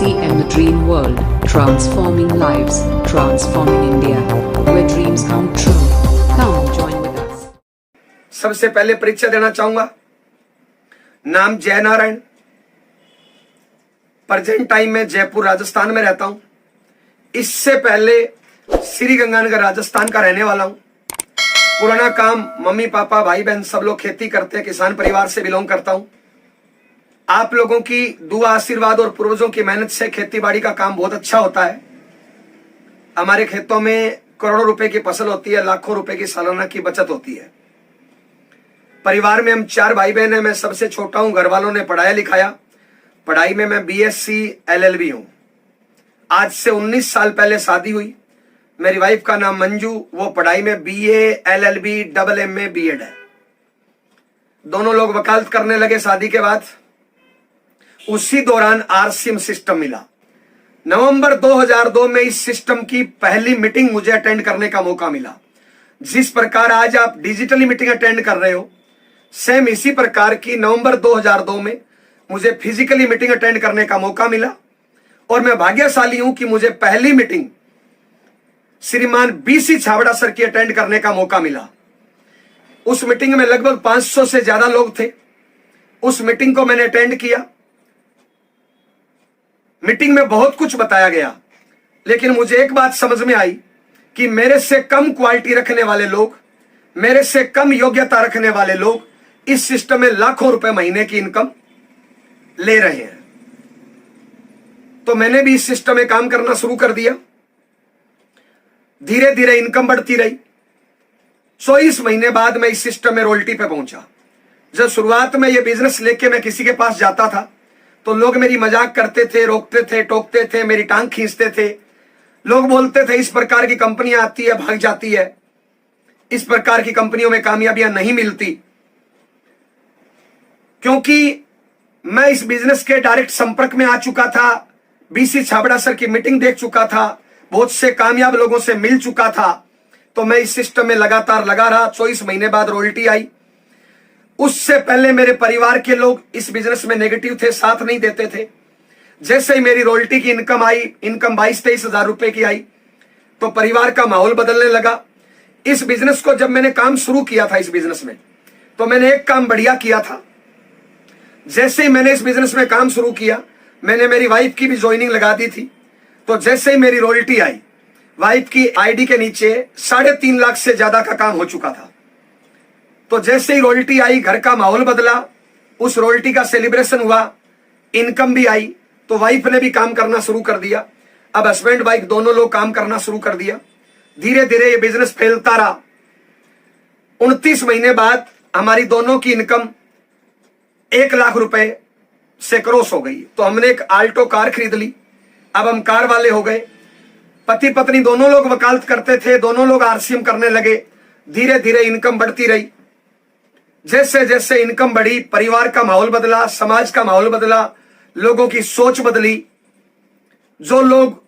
BCM The Dream World, transforming lives, transforming India, where dreams come true. Come join with us. सबसे पहले परिचय देना चाहूंगा। नाम जय नारायण। प्रेजेंट टाइम में जयपुर राजस्थान में रहता हूं। इससे पहले श्री गंगानगर राजस्थान का रहने वाला हूं। पुराना काम मम्मी पापा भाई बहन सब लोग खेती करते हैं, किसान परिवार से बिलोंग करता हूं। आप लोगों की दुआ आशीर्वाद और पूर्वजों की मेहनत से खेती बाड़ी का काम बहुत अच्छा होता है। हमारे खेतों में करोड़ों रुपए की फसल होती है, लाखों रुपए की सालाना की बचत होती है। परिवार में हम 4 भाई बहन हैं, मैं सबसे छोटा हूं। घर वालों ने पढ़ाया लिखाया, पढ़ाई में मैं BSc LLB हूं। आज से 19 साल पहले शादी हुई। मेरी वाइफ का नाम मंजू, वो पढ़ाई में BA LLB MA BEd है। दोनों लोग वकालत करने लगे शादी के बाद। उसी दौरान RCM सिस्टम मिला। नवंबर 2002 में इस सिस्टम की पहली मीटिंग मुझे अटेंड करने का मौका मिला। जिस प्रकार आज आप डिजिटली मीटिंग अटेंड कर रहे हो, सेम इसी प्रकार की नवंबर 2002 में मुझे फिजिकली मीटिंग अटेंड करने का मौका मिला। और मैं भाग्यशाली हूं कि मुझे पहली मीटिंग श्रीमान BC छाबड़ा सर की अटेंड करने का मौका मिला। उस मीटिंग में लगभग 500 से ज्यादा लोग थे। उस मीटिंग को मैंने अटेंड किया। मीटिंग में बहुत कुछ बताया गया, लेकिन मुझे एक बात समझ में आई कि मेरे से कम क्वालिटी रखने वाले लोग, मेरे से कम योग्यता रखने वाले लोग इस सिस्टम में लाखों रुपए महीने की इनकम ले रहे हैं। तो मैंने भी इस सिस्टम में काम करना शुरू कर दिया। धीरे धीरे इनकम बढ़ती रही। 24 महीने बाद मैं इस सिस्टम में रॉयल्टी पे पहुंचा। जब शुरुआत में ये बिजनेस लेके मैं किसी के पास जाता था तो लोग मेरी मजाक करते थे, रोकते थे, टोकते थे, मेरी टांग खींचते थे। लोग बोलते थे इस प्रकार की कंपनियां आती है भाग जाती है, इस प्रकार की कंपनियों में कामयाबियां नहीं मिलती। क्योंकि मैं इस बिजनेस के डायरेक्ट संपर्क में आ चुका था, BC छाबड़ा सर की मीटिंग देख चुका था, बहुत से कामयाब लोगों से मिल चुका था। तो मैं इस सिस्टम में लगातार लगा रहा। 24 महीने बाद रॉयल्टी आई। उससे पहले मेरे परिवार के लोग इस बिजनेस में नेगेटिव थे, साथ नहीं देते थे। जैसे ही मेरी रॉयल्टी की इनकम आई, इनकम 22-23 हजार रुपए की आई, तो परिवार का माहौल बदलने लगा। इस बिजनेस को जब मैंने काम शुरू किया था, इस बिजनेस में, तो मैंने एक काम बढ़िया किया था। जैसे ही मैंने इस बिजनेस में काम शुरू किया, मैंने मेरी वाइफ की भी ज्वाइनिंग लगा दी थी। तो जैसे ही मेरी रॉयल्टी आई, वाइफ की ID के नीचे 3.5 लाख से ज्यादा का काम हो चुका था। तो जैसे ही रॉयल्टी आई, घर का माहौल बदला, उस रॉयल्टी का सेलिब्रेशन हुआ, इनकम भी आई, तो वाइफ ने भी काम करना शुरू कर दिया। अब हस्बैंड वाइफ दोनों लोग काम करना शुरू कर दिया। धीरे धीरे ये बिजनेस फैलता रहा। 29 महीने बाद हमारी दोनों की इनकम 1 लाख रुपए से क्रॉस हो गई। तो हमने एक आल्टो कार खरीद ली। अब हम कार वाले हो गए। पति पत्नी दोनों लोग वकालत करते थे, दोनों लोग RCM करने लगे। धीरे धीरे इनकम बढ़ती रही। जैसे जैसे इनकम बढ़ी, परिवार का माहौल बदला, समाज का माहौल बदला, लोगों की सोच बदली। जो लोग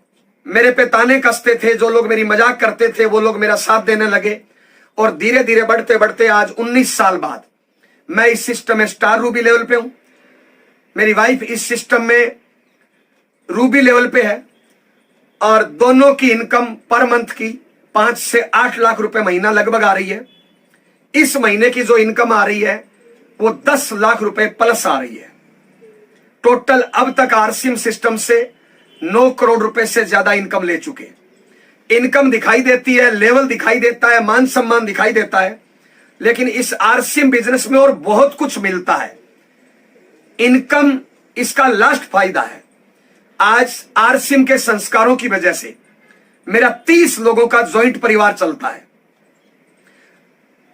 मेरे पे ताने कसते थे, जो लोग मेरी मजाक करते थे, वो लोग मेरा साथ देने लगे। और धीरे धीरे बढ़ते बढ़ते आज 19 साल बाद मैं इस सिस्टम में स्टार रूबी लेवल पे हूं। मेरी वाइफ इस सिस्टम में रूबी लेवल पे है। और दोनों की इनकम पर मंथ की 5 से 8 लाख रुपए महीना लगभग आ रही है। इस महीने की जो इनकम आ रही है वो 10 लाख रुपए प्लस आ रही है। टोटल अब तक RCM सिस्टम से 9 करोड़ रुपए से ज्यादा इनकम ले चुके। इनकम दिखाई देती है, लेवल दिखाई देता है, मान सम्मान दिखाई देता है, लेकिन इस RCM बिजनेस में और बहुत कुछ मिलता है। इनकम इसका लास्ट फायदा है। आज RCM के संस्कारों की वजह से मेरा 30 लोगों का ज्वाइंट परिवार चलता है।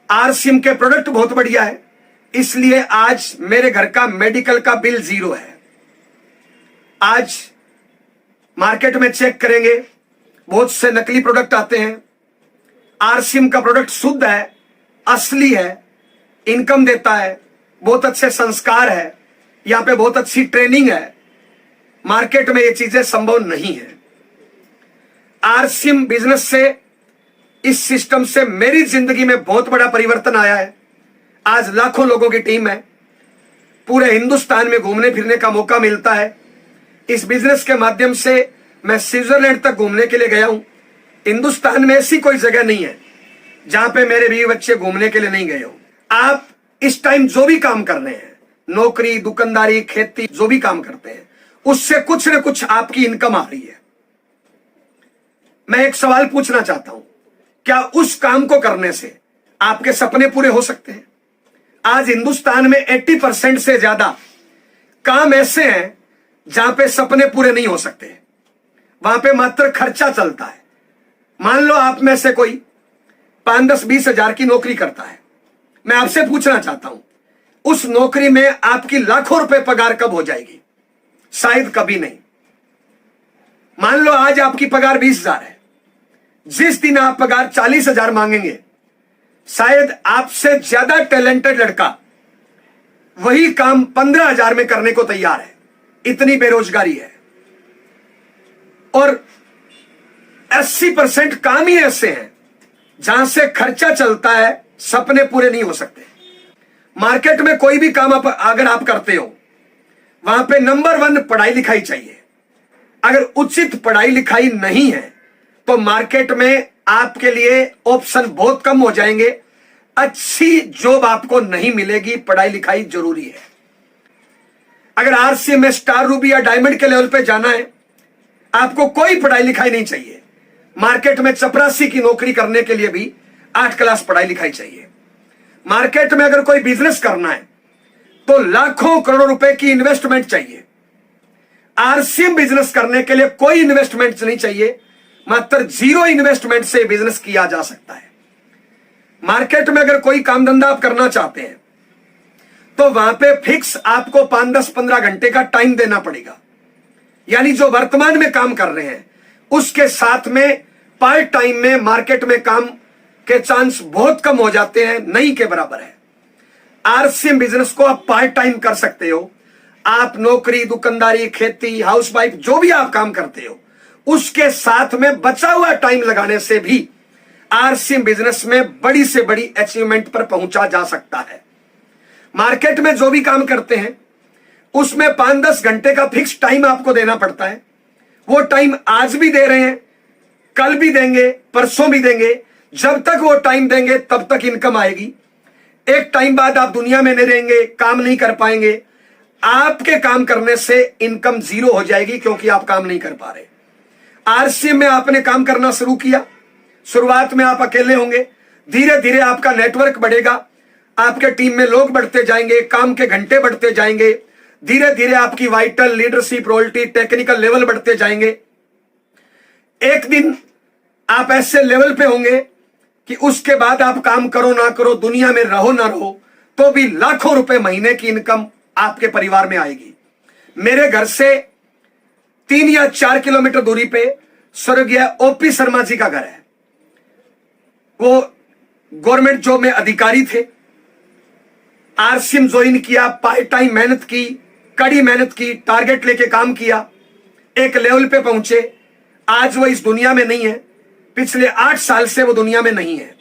RCM के प्रोडक्ट बहुत बढ़िया है, इसलिए आज मेरे घर का मेडिकल का बिल 0 है। आज मार्केट में चेक करेंगे, बहुत से नकली प्रोडक्ट आते हैं। RCM का प्रोडक्ट शुद्ध है, असली है, इनकम देता है, बहुत अच्छे संस्कार है, यहां पे बहुत अच्छी ट्रेनिंग है। मार्केट में ये चीजें संभव नहीं है। RCM बिजनेस से, इस सिस्टम से मेरी जिंदगी में बहुत बड़ा परिवर्तन आया है। आज लाखों लोगों की टीम है, पूरे हिंदुस्तान में घूमने फिरने का मौका मिलता है। इस बिजनेस के माध्यम से मैं स्विट्जरलैंड तक घूमने के लिए गया हूं। हिंदुस्तान में ऐसी कोई जगह नहीं है जहां पे मेरे बीवी बच्चे घूमने के लिए नहीं गए हो। आप इस टाइम जो भी काम कर रहे हैं, नौकरी, दुकानदारी, खेती, जो भी काम करते हैं, उससे कुछ न कुछ आपकी इनकम आ रही है। मैं एक सवाल पूछना चाहता हूं, क्या उस काम को करने से आपके सपने पूरे हो सकते हैं? आज हिंदुस्तान में 80% से ज्यादा काम ऐसे हैं जहां पे सपने पूरे नहीं हो सकते, वहां पे मात्र खर्चा चलता है। मान लो आप में से कोई 5-10-20 हजार की नौकरी करता है। मैं आपसे पूछना चाहता हूं, उस नौकरी में आपकी लाखों रुपए पगार कब हो जाएगी? शायद कभी नहीं। मान लो आज आपकी पगार 20,000 है, जिस दिन आप पगार 40,000 मांगेंगे, शायद आपसे ज्यादा टैलेंटेड लड़का वही काम 15,000 में करने को तैयार है। इतनी बेरोजगारी है। और 80% काम ही ऐसे हैं जहां से खर्चा चलता है, सपने पूरे नहीं हो सकते। मार्केट में कोई भी काम अगर आप करते हो, वहां पे नंबर 1 पढ़ाई लिखाई चाहिए। अगर उचित पढ़ाई लिखाई नहीं है तो मार्केट में आपके लिए ऑप्शन बहुत कम हो जाएंगे। अच्छी जॉब आपको नहीं मिलेगी। पढ़ाई लिखाई जरूरी है। अगर आरसी में स्टार, रूबी या डायमंड के लेवल पे जाना है, आपको कोई पढ़ाई लिखाई नहीं चाहिए। मार्केट में चपरासी की नौकरी करने के लिए भी 8 क्लास पढ़ाई लिखाई चाहिए। मार्केट में अगर कोई बिजनेस करना है तो लाखों करोड़ों रुपए की इन्वेस्टमेंट चाहिए। आरसीएम बिजनेस करने के लिए कोई इन्वेस्टमेंट नहीं चाहिए, मात्र 0 इन्वेस्टमेंट से बिजनेस किया जा सकता है। मार्केट में अगर कोई काम धंधा आप करना चाहते हैं तो वहां पे फिक्स आपको 5, 10, 15 घंटे का टाइम देना पड़ेगा। यानी जो वर्तमान में काम कर रहे हैं उसके साथ में पार्ट टाइम में मार्केट में काम के चांस बहुत कम हो जाते हैं, नहीं के बराबर है। आरसीएम बिजनेस को आप पार्ट टाइम कर सकते हो। आप नौकरी, दुकानदारी, खेती, हाउसवाइफ, जो भी आप काम करते हो, उसके साथ में बचा हुआ टाइम लगाने से भी आरसीएम बिजनेस में बड़ी से बड़ी अचीवमेंट पर पहुंचा जा सकता है। मार्केट में जो भी काम करते हैं उसमें 5-10 घंटे का फिक्स टाइम आपको देना पड़ता है। वो टाइम आज भी दे रहे हैं, कल भी देंगे, परसों भी देंगे। जब तक वो टाइम देंगे तब तक इनकम आएगी। एक टाइम बाद आप दुनिया में नहीं रहेंगे, काम नहीं कर पाएंगे। आपके काम करने से इनकम 0 हो जाएगी, क्योंकि आप काम नहीं कर पा रहे। आरसीएम में आपने काम करना शुरू किया, शुरुआत में आप अकेले होंगे, धीरे धीरे आपका नेटवर्क बढ़ेगा, आपके टीम में लोग बढ़ते जाएंगे, काम के घंटे बढ़ते जाएंगे, धीरे धीरे आपकी vital, leadership, royalty, technical level बढ़ते जाएंगे। एक दिन आप ऐसे लेवल पे होंगे कि उसके बाद आप काम करो ना करो, दुनिया में रहो ना रहो, तो भी लाखों रुपए महीने की इनकम आपके परिवार में आएगी। मेरे घर से 3 या 4 किलोमीटर दूरी पे स्वर्गीय ओपी शर्मा जी का घर है। वो गवर्नमेंट जॉब में अधिकारी थे। आरसीएम ज्वाइन किया, पार्ट टाइम मेहनत की, कड़ी मेहनत की, टारगेट लेके काम किया, एक लेवल पे पहुंचे। आज वो इस दुनिया में नहीं है, पिछले 8 साल से वो दुनिया में नहीं है।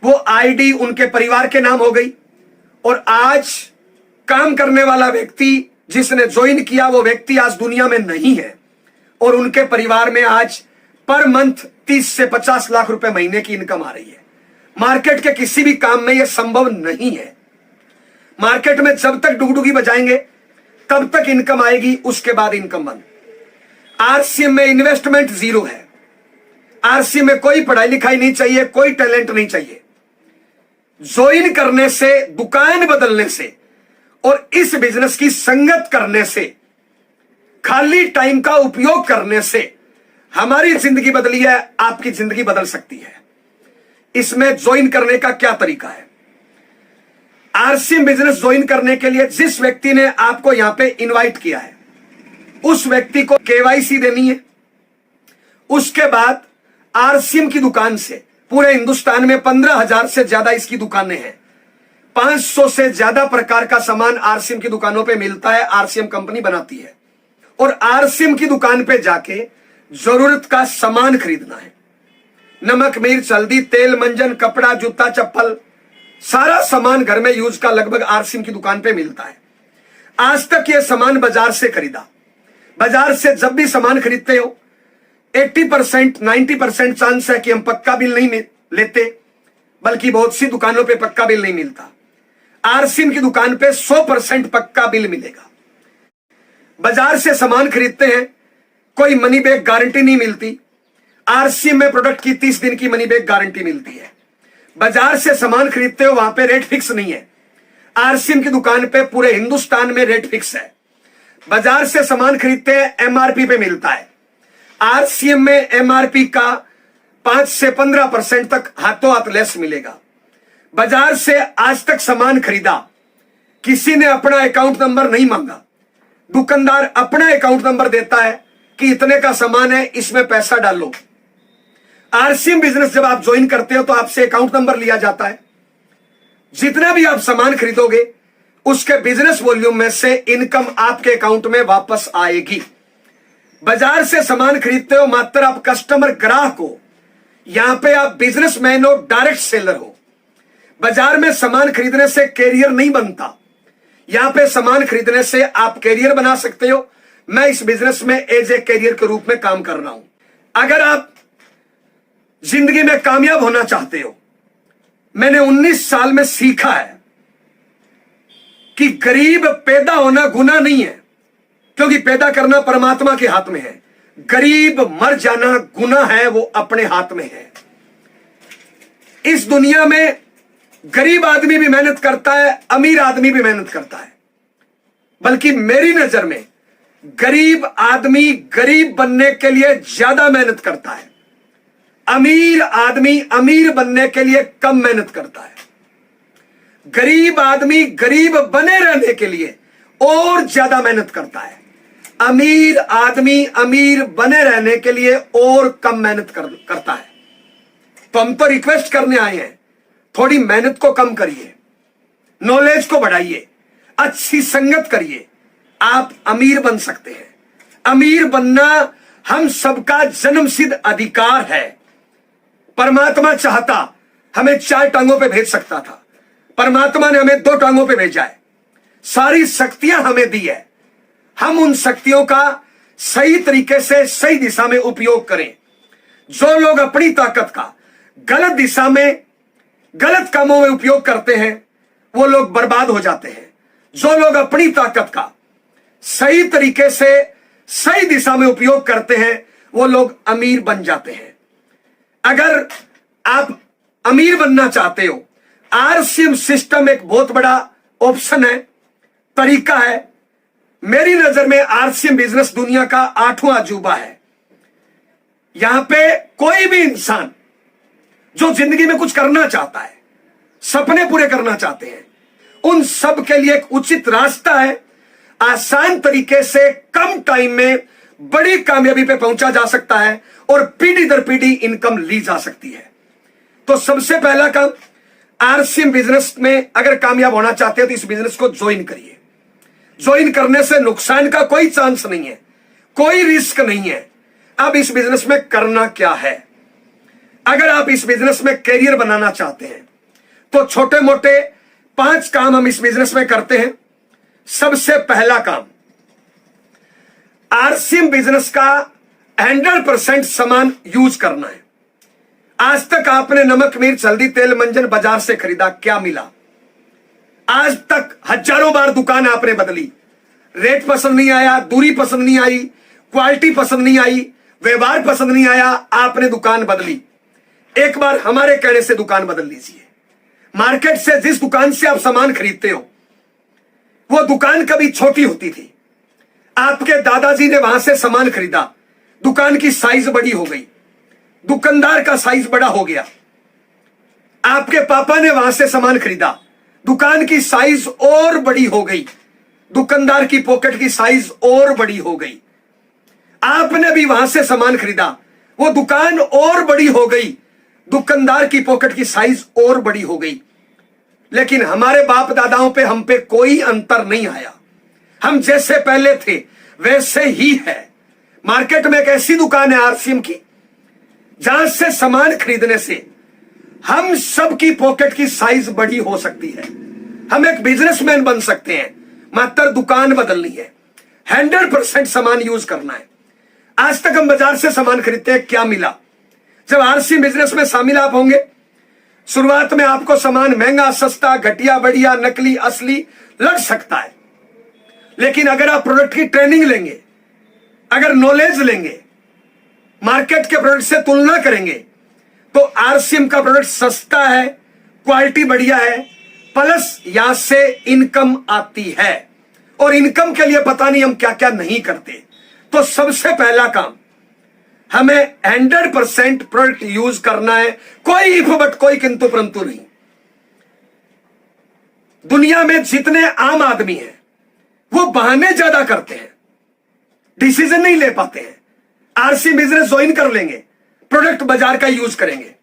वो आईडी उनके परिवार के नाम हो गई। और आज काम करने वाला व्यक्ति जिसने ज्वाइन किया, वो व्यक्ति आज दुनिया में नहीं है। और उनके परिवार में आज पर मंथ 30 से 50 लाख रुपए महीने की इनकम आ रही है। मार्केट के किसी भी काम में यह संभव नहीं है। मार्केट में जब तक डुगडुगी बजाएंगे तब तक इनकम आएगी, उसके बाद इनकम बंद। आरसीएम में इन्वेस्टमेंट 0 है। आरसीएम में कोई पढ़ाई लिखाई नहीं चाहिए, कोई टैलेंट नहीं चाहिए। ज्वाइन करने से, दुकान बदलने से और इस बिजनेस की संगत करने से, खाली टाइम का उपयोग करने से हमारी जिंदगी बदली है, आपकी जिंदगी बदल सकती है। इसमें ज्वाइन करने का क्या तरीका है? आरसीएम बिजनेस ज्वाइन करने के लिए जिस व्यक्ति ने आपको यहां पे इनवाइट किया है, उस व्यक्ति को केवाईसी देनी है। उसके बाद आरसीएम की दुकान से पूरे हिंदुस्तान में 15,000 से ज्यादा इसकी दुकानें हैं। 500 से ज्यादा प्रकार का सामान आरसीएम की दुकानों पे मिलता है, आरसीएम कंपनी बनाती है। और आरसीएम की दुकान पे जाके जरूरत का सामान खरीदना है। नमक, मिर्च, हल्दी, तेल, मंजन, कपड़ा, जूता, चप्पल, सारा सामान घर में यूज का लगभग आरसीएम की दुकान पे मिलता है। आज तक ये सामान बाजार से खरीदा, बाजार से जब भी सामान खरीदते हो 80% 90% चांस है कि हम पक्का बिल नहीं लेते, बल्कि बहुत सी दुकानों पे पक्का बिल नहीं मिलता। आरसीएम की दुकान पे 100% पक्का बिल मिलेगा। बाजार से सामान खरीदते हैं, कोई मनी बैक गारंटी नहीं मिलती। आरसीएम में प्रोडक्ट की 30 दिन की मनी बैक गारंटी मिलती है। बाजार से सामान खरीदते हो, वहां पे रेट फिक्स नहीं है। आरसीएम की दुकान पे पूरे हिंदुस्तान में रेट फिक्स है। बाजार से सामान खरीदते हैं, एमआरपी पे मिलता है। आरसीएम में एमआरपी का 5 से 15% तक हाथों हाथ लेस मिलेगा। बाजार से आज तक सामान खरीदा, किसी ने अपना अकाउंट नंबर नहीं मांगा। दुकानदार अपना अकाउंट नंबर देता है कि इतने का सामान है, इसमें पैसा डालो। आरसीएम बिजनेस जब आप ज्वाइन करते हो तो आपसे अकाउंट नंबर लिया जाता है। जितना भी आप सामान खरीदोगे उसके बिजनेस वॉल्यूम में से इनकम आपके अकाउंट में वापस आएगी। बाजार से सामान खरीदते हो, मात्र आप कस्टमर ग्राहक हो। यहां पे आप बिजनेसमैन हो, डायरेक्ट सेलर हो। बाजार में सामान खरीदने से कैरियर नहीं बनता। यहां पे सामान खरीदने से आप कैरियर बना सकते हो। मैं इस बिजनेस में एज ए कैरियर के रूप में काम कर रहा हूं। अगर आप जिंदगी में कामयाब होना चाहते हो, मैंने 19 साल में सीखा है कि गरीब पैदा होना गुनाह नहीं है, क्योंकि पैदा करना परमात्मा के हाथ में है। गरीब मर जाना गुनाह है, वो अपने हाथ में है। इस दुनिया में गरीब आदमी भी मेहनत करता है, अमीर आदमी भी मेहनत करता है, बल्कि मेरी नजर में गरीब आदमी गरीब बनने के लिए ज्यादा मेहनत करता है। अमीर आदमी अमीर बनने के लिए कम मेहनत करता है। गरीब आदमी गरीब बने रहने के लिए और ज्यादा मेहनत करता है। अमीर आदमी अमीर बने रहने के लिए और कम मेहनत करता है। तो हम तो रिक्वेस्ट करने आए हैं, थोड़ी मेहनत को कम करिए, नॉलेज को बढ़ाइए, अच्छी संगत करिए, आप अमीर बन सकते हैं। अमीर बनना हम सबका जन्मसिद्ध अधिकार है। परमात्मा चाहता हमें 4 टांगों पे भेज सकता था, परमात्मा ने हमें 2 टांगों पे भेजा है। सारी शक्तियां हमें दी है, हम उन शक्तियों का सही तरीके से सही दिशा में उपयोग करें। जो लोग अपनी ताकत का गलत दिशा में गलत कामों में उपयोग करते हैं वो लोग बर्बाद हो जाते हैं। जो लोग अपनी ताकत का सही तरीके से सही दिशा में उपयोग करते हैं वो लोग अमीर बन जाते हैं। अगर आप अमीर बनना चाहते हो, आरसीएम सिस्टम एक बहुत बड़ा ऑप्शन है, तरीका है। मेरी नजर में आरसीएम बिजनेस दुनिया का 8वां अजूबा है। यहां पे कोई भी इंसान जो जिंदगी में कुछ करना चाहता है, सपने पूरे करना चाहते हैं, उन सब के लिए एक उचित रास्ता है। आसान तरीके से कम टाइम में बड़ी कामयाबी पे पहुंचा जा सकता है और पीढ़ी दर पीढ़ी इनकम ली जा सकती है। तो सबसे पहला काम, आरसीएम बिजनेस में अगर कामयाब होना चाहते हो तो इस बिजनेस को ज्वाइन करिए। ज्वाइन करने से नुकसान का कोई चांस नहीं है, कोई रिस्क नहीं है। अब इस बिजनेस में करना क्या है? अगर आप इस बिजनेस में कैरियर बनाना चाहते हैं तो छोटे मोटे 5 काम हम इस बिजनेस में करते हैं। सबसे पहला काम, आरसीएम बिजनेस का 100% सामान यूज करना है। आज तक आपने नमक मिर्च हल्दी तेल मंजन बाजार से खरीदा, क्या मिला? आज तक हजारों बार दुकान आपने बदली, रेट पसंद नहीं आया, दूरी पसंद नहीं आई, क्वालिटी पसंद नहीं आई, व्यवहार पसंद नहीं आया, आपने दुकान बदली। एक बार हमारे कहने से दुकान बदल लीजिए। मार्केट से जिस दुकान से आप सामान खरीदते हो वो दुकान कभी छोटी होती थी, आपके दादाजी ने वहां से सामान खरीदा, दुकान की साइज बड़ी हो गई, दुकानदार का साइज बड़ा हो गया। आपके पापा ने वहां से सामान खरीदा, दुकान की साइज और बड़ी हो गई, दुकानदार की पॉकेट की साइज और बड़ी हो गई। आपने भी वहां से सामान खरीदा, वो दुकान और बड़ी हो गई, दुकानदार की पॉकेट की साइज और बड़ी हो गई। लेकिन हमारे बाप दादाओं पे हम पे कोई अंतर नहीं आया। हम जैसे पहले थे वैसे ही है। मार्केट में एक ऐसी दुकान है आरसीएम की जहां से सामान खरीदने से हम सब की पॉकेट की साइज बड़ी हो सकती है। हम एक बिजनेसमैन बन सकते हैं, मात्र दुकान बदलनी है। 100% सामान यूज करना है। आज तक हम बाजार से सामान खरीदते हैं, क्या मिला? जब आरसी बिजनेस में शामिल आप होंगे, शुरुआत में आपको सामान महंगा, सस्ता, घटिया, बढ़िया, नकली, असली लग सकता है, लेकिन अगर आप प्रोडक्ट की ट्रेनिंग लेंगे, अगर नॉलेज लेंगे, मार्केट के प्रोडक्ट से तुलना करेंगे, तो आरसीएम का प्रोडक्ट सस्ता है, क्वालिटी बढ़िया है, प्लस यहां से इनकम आती है। और इनकम के लिए पता नहीं हम क्या क्या नहीं करते। तो सबसे पहला काम, हमें 100% प्रोडक्ट यूज करना है। कोई इफ बट, कोई किंतु परंतु नहीं। दुनिया में जितने आम आदमी हैं वो बहाने ज्यादा करते हैं, डिसीजन नहीं ले पाते हैं। आरसी बिजनेस ज्वाइन कर लेंगे, प्रोडक्ट बाजार का यूज करेंगे।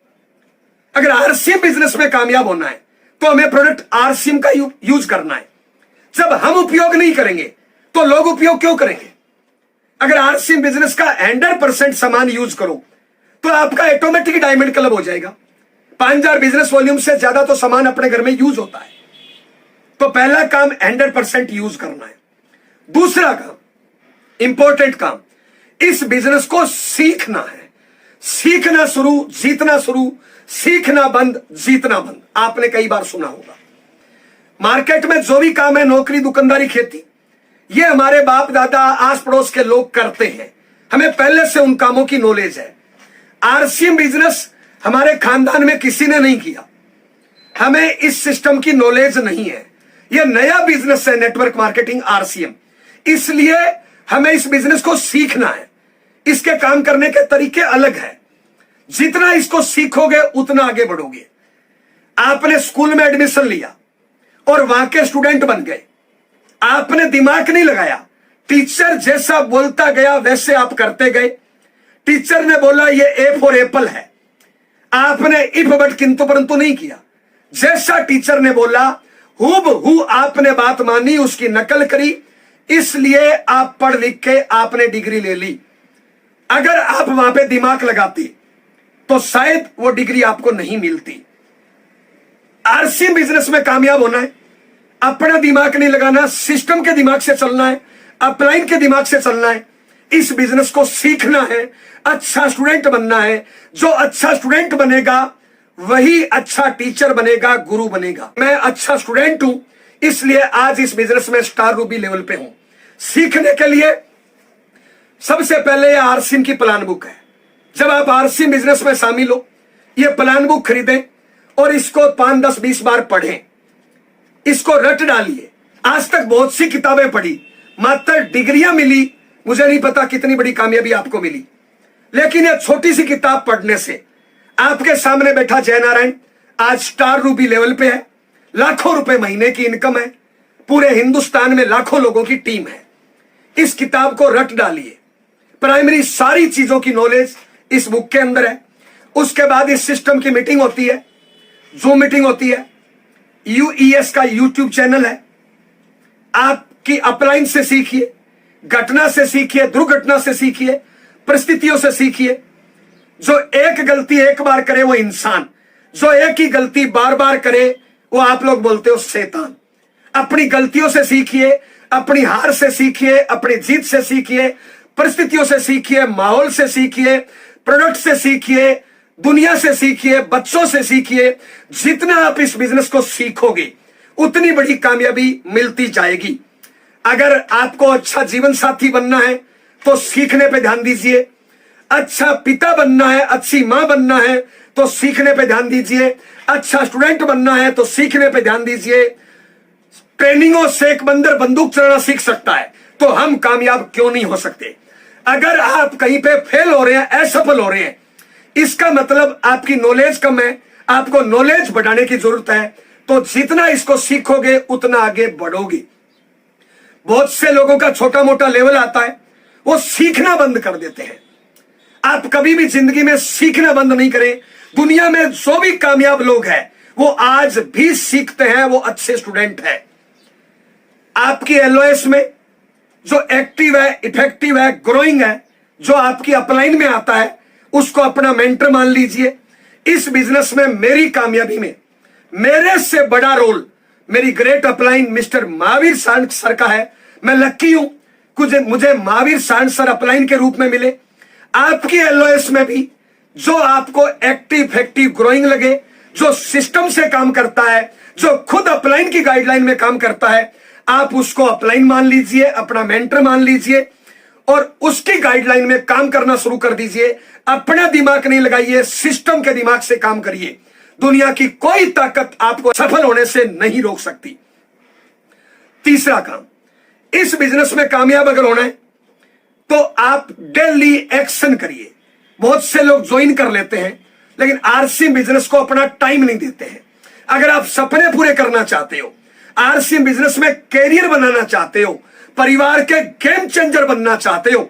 अगर आरसी बिजनेस में कामयाब होना है तो हमें प्रोडक्ट आरसीएम का यूज करना है। जब हम उपयोग नहीं करेंगे तो लोग उपयोग क्यों करेंगे? अगर आरसीएम बिजनेस का 100% सामान यूज करो तो आपका ऑटोमेटिक डायमंड क्लब हो जाएगा। 5000 बिजनेस वॉल्यूम से ज्यादा तो सामान अपने घर में यूज होता है। तो पहला काम 100% यूज करना है। दूसरा काम, इंपॉर्टेंट काम, इस बिजनेस को सीखना है। सीखना शुरू, जीतना शुरू, सीखना बंद, जीतना बंद। आपने कई बार सुना होगा। मार्केट में जो भी काम है, नौकरी, दुकानदारी, खेती, ये हमारे बाप दादा, आस पड़ोस के लोग करते हैं। हमें पहले से उन कामों की नॉलेज है। आरसीएम बिजनेस हमारे खानदान में किसी ने नहीं किया। हमें इस सिस्टम की नॉलेज नहीं है। यह नया बिजनेस है, नेटवर्क मार्केटिंग, आरसीएम। इसलिए हमें इस बिजनेस को सीखना है। इसके काम करने के तरीके अलग है। जितना इसको सीखोगे उतना आगे बढ़ोगे। आपने स्कूल में एडमिशन लिया और वहां के स्टूडेंट बन गए। आपने दिमाग नहीं लगाया, टीचर जैसा बोलता गया वैसे आप करते गए। टीचर ने बोला ये ए फॉर एप्पल है, आपने इफ बट किंतु परंतु नहीं किया। जैसा टीचर ने बोला हूबहू आपने बात मानी, उसकी नकल करी, इसलिए आप पढ़ लिख के आपने डिग्री ले ली। अगर आप वहां पे दिमाग लगाते तो शायद वो डिग्री आपको नहीं मिलती। आरसी बिजनेस में कामयाब होना है, अपना दिमाग नहीं लगाना, सिस्टम के दिमाग से चलना है, अपलाइन के दिमाग से चलना है। इस बिजनेस को सीखना है, अच्छा स्टूडेंट बनना है। जो अच्छा स्टूडेंट बनेगा वही अच्छा टीचर बनेगा, गुरु बनेगा। मैं अच्छा स्टूडेंट हूं, इसलिए आज इस बिजनेस में स्टार रूबी लेवल पे हूं। सीखने के लिए सबसे पहले यह आरसीएम की प्लान बुक है। जब आप आरसीएम बिजनेस में शामिल हो, यह प्लान बुक खरीदें और इसको 5, 10, 20 बार पढ़ें। इसको रट डालिए। आज तक बहुत सी किताबें पढ़ी, मात्र डिग्रियां मिली, मुझे नहीं पता कितनी बड़ी कामयाबी आपको मिली। लेकिन यह छोटी सी किताब पढ़ने से, आपके सामने बैठा जयनारायण आज स्टार रूबी लेवल पे है, लाखों रुपए महीने की इनकम है, पूरे हिंदुस्तान में लाखों लोगों की टीम है। इस किताब को रट डालिए। प्राइमरी सारी चीजों की नॉलेज इस बुक के अंदर है। उसके बाद इस सिस्टम की मीटिंग होती है, जूम मीटिंग होती है, यूईएस का यूट्यूब चैनल है। आपकी अपलाइन से सीखिए, घटना से सीखिए, दुर्घटना से सीखिए, परिस्थितियों से सीखिए। जो एक गलती एक बार करे वो इंसान, जो एक ही गलती बार बार करे वो आप लोग बोलते हो शैतान। अपनी गलतियों से सीखिए, अपनी हार से सीखिए, अपनी जीत से सीखिए, परिस्थितियों से सीखिए, माहौल से सीखिए, प्रोडक्ट से सीखिए, दुनिया से सीखिए, बच्चों से सीखिए। जितना आप इस बिजनेस को सीखोगे उतनी बड़ी कामयाबी मिलती जाएगी। अगर आपको अच्छा जीवन साथी बनना है तो सीखने पे ध्यान दीजिए। अच्छा पिता बनना है, अच्छी मां बनना है तो सीखने पे ध्यान दीजिए। अच्छा स्टूडेंट बनना है तो सीखने पे ध्यान दीजिए। ट्रेनिंगों से एक बंदर बंदूक चलाना सीख सकता है तो हम कामयाब क्यों नहीं हो सकते? अगर आप कहीं पे फेल हो रहे हैं, असफल हो रहे हैं, इसका मतलब आपकी नॉलेज कम है। आपको नॉलेज बढ़ाने की जरूरत है। तो जितना इसको सीखोगे उतना आगे बढ़ोगे। बहुत से लोगों का छोटा मोटा लेवल आता है, वो सीखना बंद कर देते हैं। आप कभी भी जिंदगी में सीखना बंद नहीं करें। दुनिया में जो भी कामयाब लोग हैं वो आज भी सीखते हैं, वो अच्छे स्टूडेंट हैं। आपकी एलओएस में जो एक्टिव है, इफेक्टिव है, ग्रोइंग है, जो आपकी अपलाइन में आता है, उसको अपना मेंटर मान लीजिए। इस बिजनेस में मेरी कामयाबी में मेरे से बड़ा रोल मेरी great upline mister Mahavir sir का है। मैं लक्की हूं, कुछ मुझे महावीर सांड सर अपलाइन के रूप में मिले। आपकी एलओएस में भी जो आपको एक्टिव इफेक्टिव ग्रोइंग लगे, जो सिस्टम से काम करता है, जो खुद अपलाइन की गाइडलाइन में काम करता है, आप उसको अपलाइन मान लीजिए, अपना मेंटर मान लीजिए और उसकी गाइडलाइन में काम करना शुरू कर दीजिए। अपना दिमाग नहीं लगाइए, सिस्टम के दिमाग से काम करिए। दुनिया की कोई ताकत आपको सफल होने से नहीं रोक सकती। तीसरा काम, इस बिजनेस में कामयाब अगर होना है तो आप डेली एक्शन करिए। बहुत से लोग ज्वाइन कर लेते हैं लेकिन आरसीएम बिजनेस को अपना टाइम नहीं देते हैं। अगर आप सपने पूरे करना चाहते हो, आरसीएम बिजनेस में कैरियर बनाना चाहते हो, परिवार के गेम चेंजर बनना चाहते हो,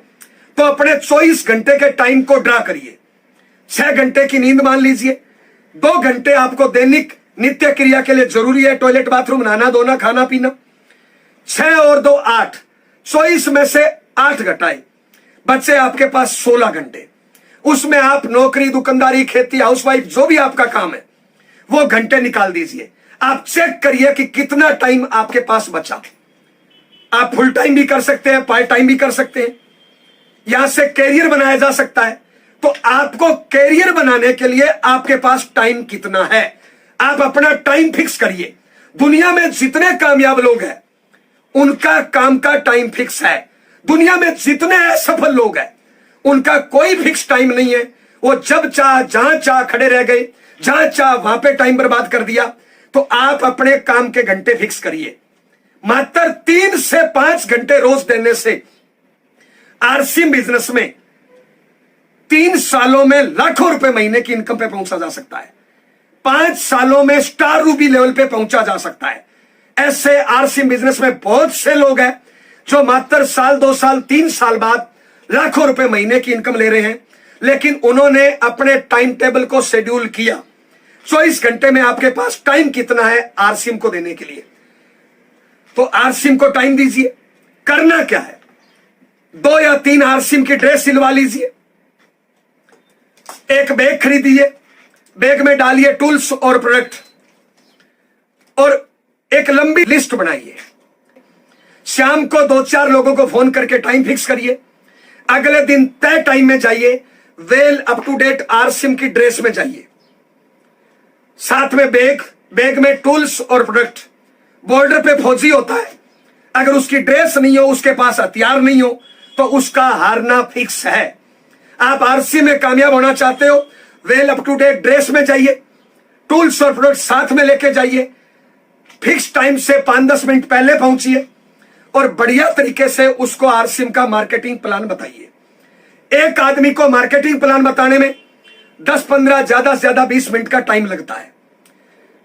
तो अपने 24 घंटे के टाइम को ड्रा करिए। 6 घंटे की नींद मान लीजिए, 2 घंटे आपको दैनिक नित्य क्रिया के लिए जरूरी है, टॉयलेट बाथरूम नहाना धोना खाना पीना। 6 और 2 8, 24 में से 8 घटाए, बचे आपके पास 16 घंटे। उसमें आप नौकरी, दुकानदारी, खेती, हाउसवाइफ, जो भी आपका काम है वो घंटे निकाल दीजिए। आप चेक करिए कि कितना टाइम आपके पास बचा। आप फुल टाइम भी कर सकते हैं, पार्ट टाइम भी कर सकते हैं। यहां से कैरियर बनाया जा सकता है। तो आपको कैरियर बनाने के लिए आपके पास टाइम कितना है, आप अपना टाइम फिक्स करिए। दुनिया में जितने कामयाब लोग हैं उनका काम का टाइम फिक्स है। दुनिया में जितने असफल लोग हैं उनका कोई फिक्स टाइम नहीं है। वो जब चाह जहां चाह खड़े रह गए, जहां चाह वहां पे टाइम बर्बाद कर दिया। तो आप अपने काम के घंटे फिक्स करिए। मात्र 3 से 5 घंटे रोज देने से आरसीएम बिजनेस में 3 सालों में लाखों रुपए महीने की इनकम पे पहुंचा जा सकता है। 5 सालों में स्टार रूबी लेवल पे पहुंचा जा सकता है। ऐसे आरसीएम बिजनेस में बहुत से लोग हैं जो मात्र साल 2 साल 3 साल बाद लाखों रुपए महीने की इनकम ले रहे हैं, लेकिन उन्होंने अपने टाइम टेबल को शेड्यूल किया। 24 घंटे में आपके पास टाइम कितना है आरसीएम को देने के लिए, तो आरसीएम को टाइम दीजिए। करना क्या है, 2 या 3 आरसीएम की ड्रेस सिलवा लीजिए, एक बैग खरीदिए, बैग में डालिए टूल्स और प्रोडक्ट और एक लंबी लिस्ट बनाइए। शाम को 2-4 लोगों को फोन करके टाइम फिक्स करिए। अगले दिन तय टाइम में जाइए, well up to date RCM की ड्रेस में जाइए, साथ में बैग में टूल्स और प्रोडक्ट। बॉर्डर पे फौजी होता है, अगर उसकी ड्रेस नहीं हो, उसके पास हथियार नहीं हो, तो उसका हारना फिक्स है। आप आरसीएम में कामयाब होना चाहते हो, well up to date dress में जाइए, टूल्स और प्रोडक्ट साथ में लेके जाइए, फिक्स टाइम से 5-10 मिनट पहले पहुंचिए और बढ़िया तरीके से उसको आरसीएम का मार्केटिंग प्लान बताइए। एक आदमी को मार्केटिंग प्लान बताने में 10-15 ज्यादा से ज्यादा 20 मिनट का टाइम लगता है।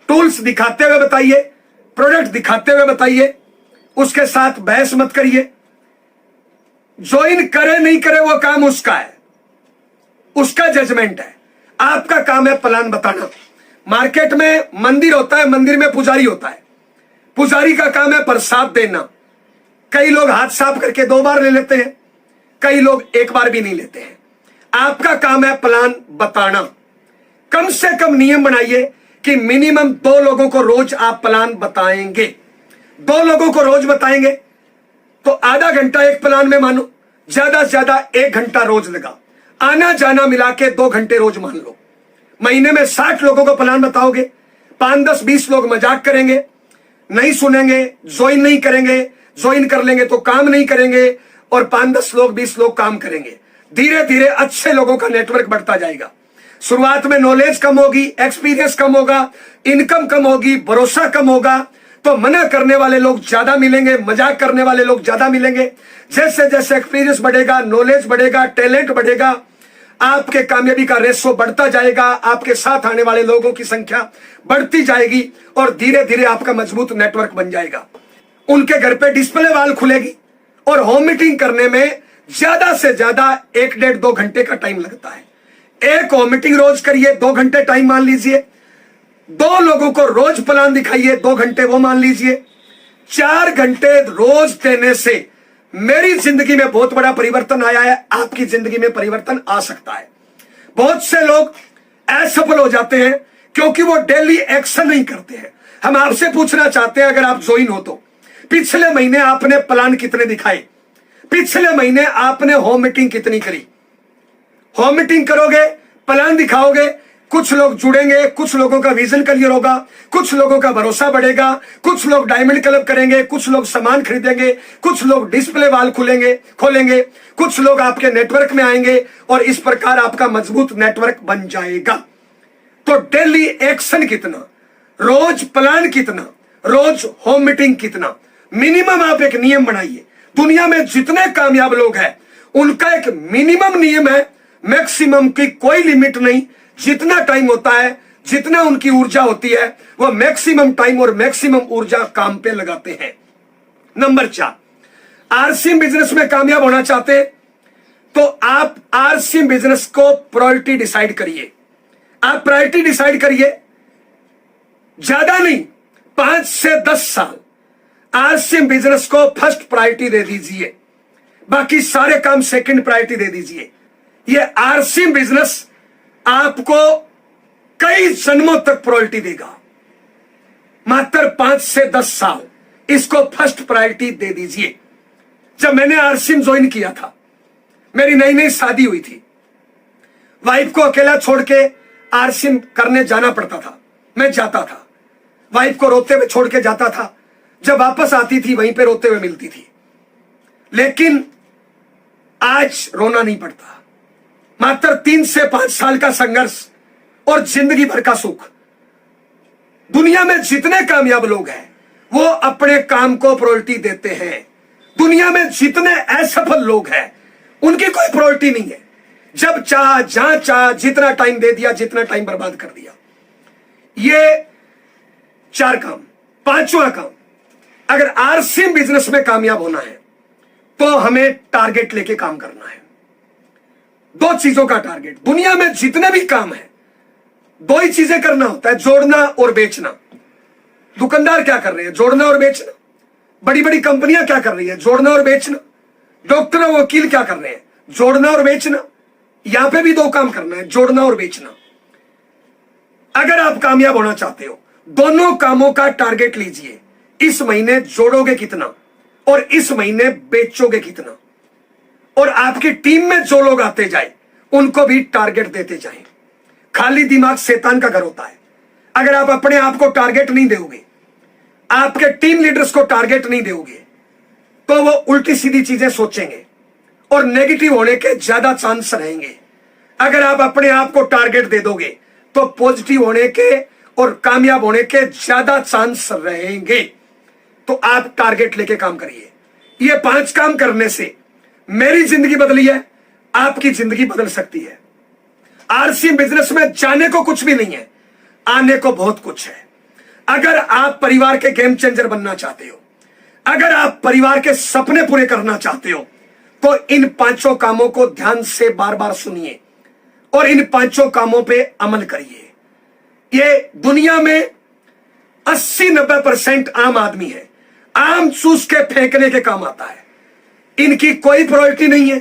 टूल्स दिखाते हुए बताइए, प्रोडक्ट दिखाते हुए बताइए, उसके साथ बहस मत करिए। ज्वाइन करे नहीं करे वो काम उसका है, उसका जजमेंट है। आपका काम है प्लान बताना। मार्केट में मंदिर होता है, मंदिर में पुजारी होता है, पुजारी का काम है प्रसाद देना। कई लोग हाथ साफ करके 2 बार ले लेते हैं, कई लोग 1 बार भी नहीं लेते हैं। आपका काम है प्लान बताना। कम से कम नियम बनाइए कि मिनिमम 2 लोगों को रोज आप प्लान बताएंगे। 2 लोगों को रोज बताएंगे तो आधा घंटा एक प्लान में मानो, ज्यादा से ज्यादा 1 घंटा रोज लगा। आना जाना मिला के 2 घंटे रोज मान लो। महीने में 60 लोगों को प्लान बताओगे, 5-10-20 लोग मजाक करेंगे, नहीं सुनेंगे, ज्वाइन नहीं करेंगे, ज्वाइन कर लेंगे तो काम नहीं करेंगे, और 5-10 लोग 20 लोग काम करेंगे। धीरे धीरे अच्छे लोगों का नेटवर्क बढ़ता जाएगा। शुरुआत में नॉलेज कम होगी, एक्सपीरियंस कम होगा, इनकम कम होगी, भरोसा कम होगा, तो मना करने वाले लोग ज्यादा मिलेंगे, मजाक करने वाले लोग ज्यादा मिलेंगे। जैसे जैसे एक्सपीरियंस बढ़ेगा, नॉलेज बढ़ेगा, टैलेंट बढ़ेगा, आपके कामयाबी का रेशो बढ़ता जाएगा, आपके साथ आने वाले लोगों की संख्या बढ़ती जाएगी और धीरे धीरे आपका मजबूत नेटवर्क बन जाएगा। उनके घर पे डिस्प्ले वॉल खुलेगी और होम मीटिंग करने में ज्यादा से ज्यादा 1-1.5-2 घंटे का टाइम लगता है। एक होम मीटिंग रोज करिए, 2 घंटे टाइम मान लीजिए। 2 लोगों को रोज प्लान दिखाइए, 2 घंटे वो मान लीजिए। 4 घंटे रोज देने से मेरी जिंदगी में बहुत बड़ा परिवर्तन आया है, आपकी जिंदगी में परिवर्तन आ सकता है। बहुत से लोग असफल हो जाते हैं क्योंकि वो डेली एक्शन नहीं करते हैं। हम आपसे पूछना चाहते हैं, अगर आप ज्वाइन हो तो पिछले महीने आपने प्लान कितने दिखाए, पिछले महीने आपने होम मीटिंग कितनी करी? होम मीटिंग करोगे, प्लान दिखाओगे, कुछ लोग जुड़ेंगे, कुछ लोगों का विजन क्लियर होगा, कुछ लोगों का भरोसा बढ़ेगा, कुछ लोग डायमंड क्लब करेंगे, कुछ लोग सामान खरीदेंगे, कुछ लोग डिस्प्ले वाल खोलेंगे, कुछ लोग आपके नेटवर्क में आएंगे और इस प्रकार आपका मजबूत नेटवर्क बन जाएगा। तो डेली एक्शन कितना, रोज प्लान कितना, रोज होम मीटिंग कितना, मिनिमम आप एक नियम बनाइए। दुनिया में जितने कामयाब लोग हैं उनका एक मिनिमम नियम है, मैक्सिमम की कोई लिमिट नहीं। जितना टाइम होता है, जितना उनकी ऊर्जा होती है, वह मैक्सिमम टाइम और मैक्सिमम ऊर्जा काम पे लगाते हैं। नंबर 4, आरसीएम बिजनेस में कामयाब होना चाहते तो आप आरसीएम बिजनेस को प्रायोरिटी डिसाइड करिए। आप प्रायोरिटी डिसाइड करिए, ज्यादा नहीं, 5 से 10 साल आरसीएम बिजनेस को फर्स्ट प्रायोरिटी दे दीजिए, बाकी सारे काम सेकंड प्रायोरिटी दे दीजिए। ये आरसीएम बिजनेस आपको कई जन्मों तक प्रायोरिटी देगा। मात्र 5 से 10 साल इसको फर्स्ट प्रायोरिटी दे दीजिए। जब मैंने आरसीएम ज्वाइन किया था, मेरी नई नई शादी हुई थी, वाइफ को अकेला छोड़ के आरसीएम करने जाना पड़ता था। मैं जाता था, वाइफ को रोते हुए छोड़ के जाता था, जब वापस आती थी वहीं पे रोते हुए मिलती थी। लेकिन आज रोना नहीं पड़ता। मात्र 3 से 5 साल का संघर्ष और जिंदगी भर का सुख। दुनिया में जितने कामयाब लोग हैं वो अपने काम को प्रायोरिटी देते हैं। दुनिया में जितने असफल लोग हैं उनकी कोई प्रायोरिटी नहीं है। जब चाह, जहां चाह, जितना टाइम दे दिया, जितना टाइम बर्बाद कर दिया। ये 4 काम। 5वां काम, अगर आरसीएम बिजनेस में कामयाब होना है तो हमें टारगेट लेके काम करना है। 2 चीजों का टारगेट। दुनिया में जितने भी काम है 2 ही चीजें करना होता है, जोड़ना और बेचना। दुकानदार क्या कर रहे हैं? जोड़ना और बेचना। बड़ी बड़ी कंपनियां क्या कर रही है? जोड़ना और बेचना। डॉक्टर और वकील क्या कर रहे हैं? जोड़ना और बेचना। यहां पे भी 2 काम करना है, जोड़ना और बेचना। अगर आप कामयाब होना चाहते हो, दोनों कामों का टारगेट लीजिए। इस महीने जोड़ोगे कितना और इस महीने बेचोगे कितना। और आपकी टीम में जो लोग आते जाए उनको भी टारगेट देते जाएं। खाली दिमाग शैतान का घर होता है। अगर आप अपने आप को टारगेट नहीं दोगे, आपके टीम लीडर्स को टारगेट नहीं दोगे, तो वो उल्टी सीधी चीजें सोचेंगे और नेगेटिव होने के ज्यादा चांस रहेंगे। अगर आप अपने आप को टारगेट दे दोगे तो पॉजिटिव होने के और कामयाब होने के ज्यादा चांस रहेंगे। तो आप टारगेट लेके काम करिए। ये 5 काम करने से मेरी जिंदगी बदली है, आपकी जिंदगी बदल सकती है। आरसीएम बिजनेस में जाने को कुछ भी नहीं है, आने को बहुत कुछ है। अगर आप परिवार के गेम चेंजर बनना चाहते हो, अगर आप परिवार के सपने पूरे करना चाहते हो, तो इन 5 कामों को ध्यान से बार बार सुनिए और इन 5 कामों पे अमल करिए। ये दुनिया में 80-90% आम आदमी है, आम चूस के फेंकने के काम आता है। इनकी कोई प्रायोरिटी नहीं है,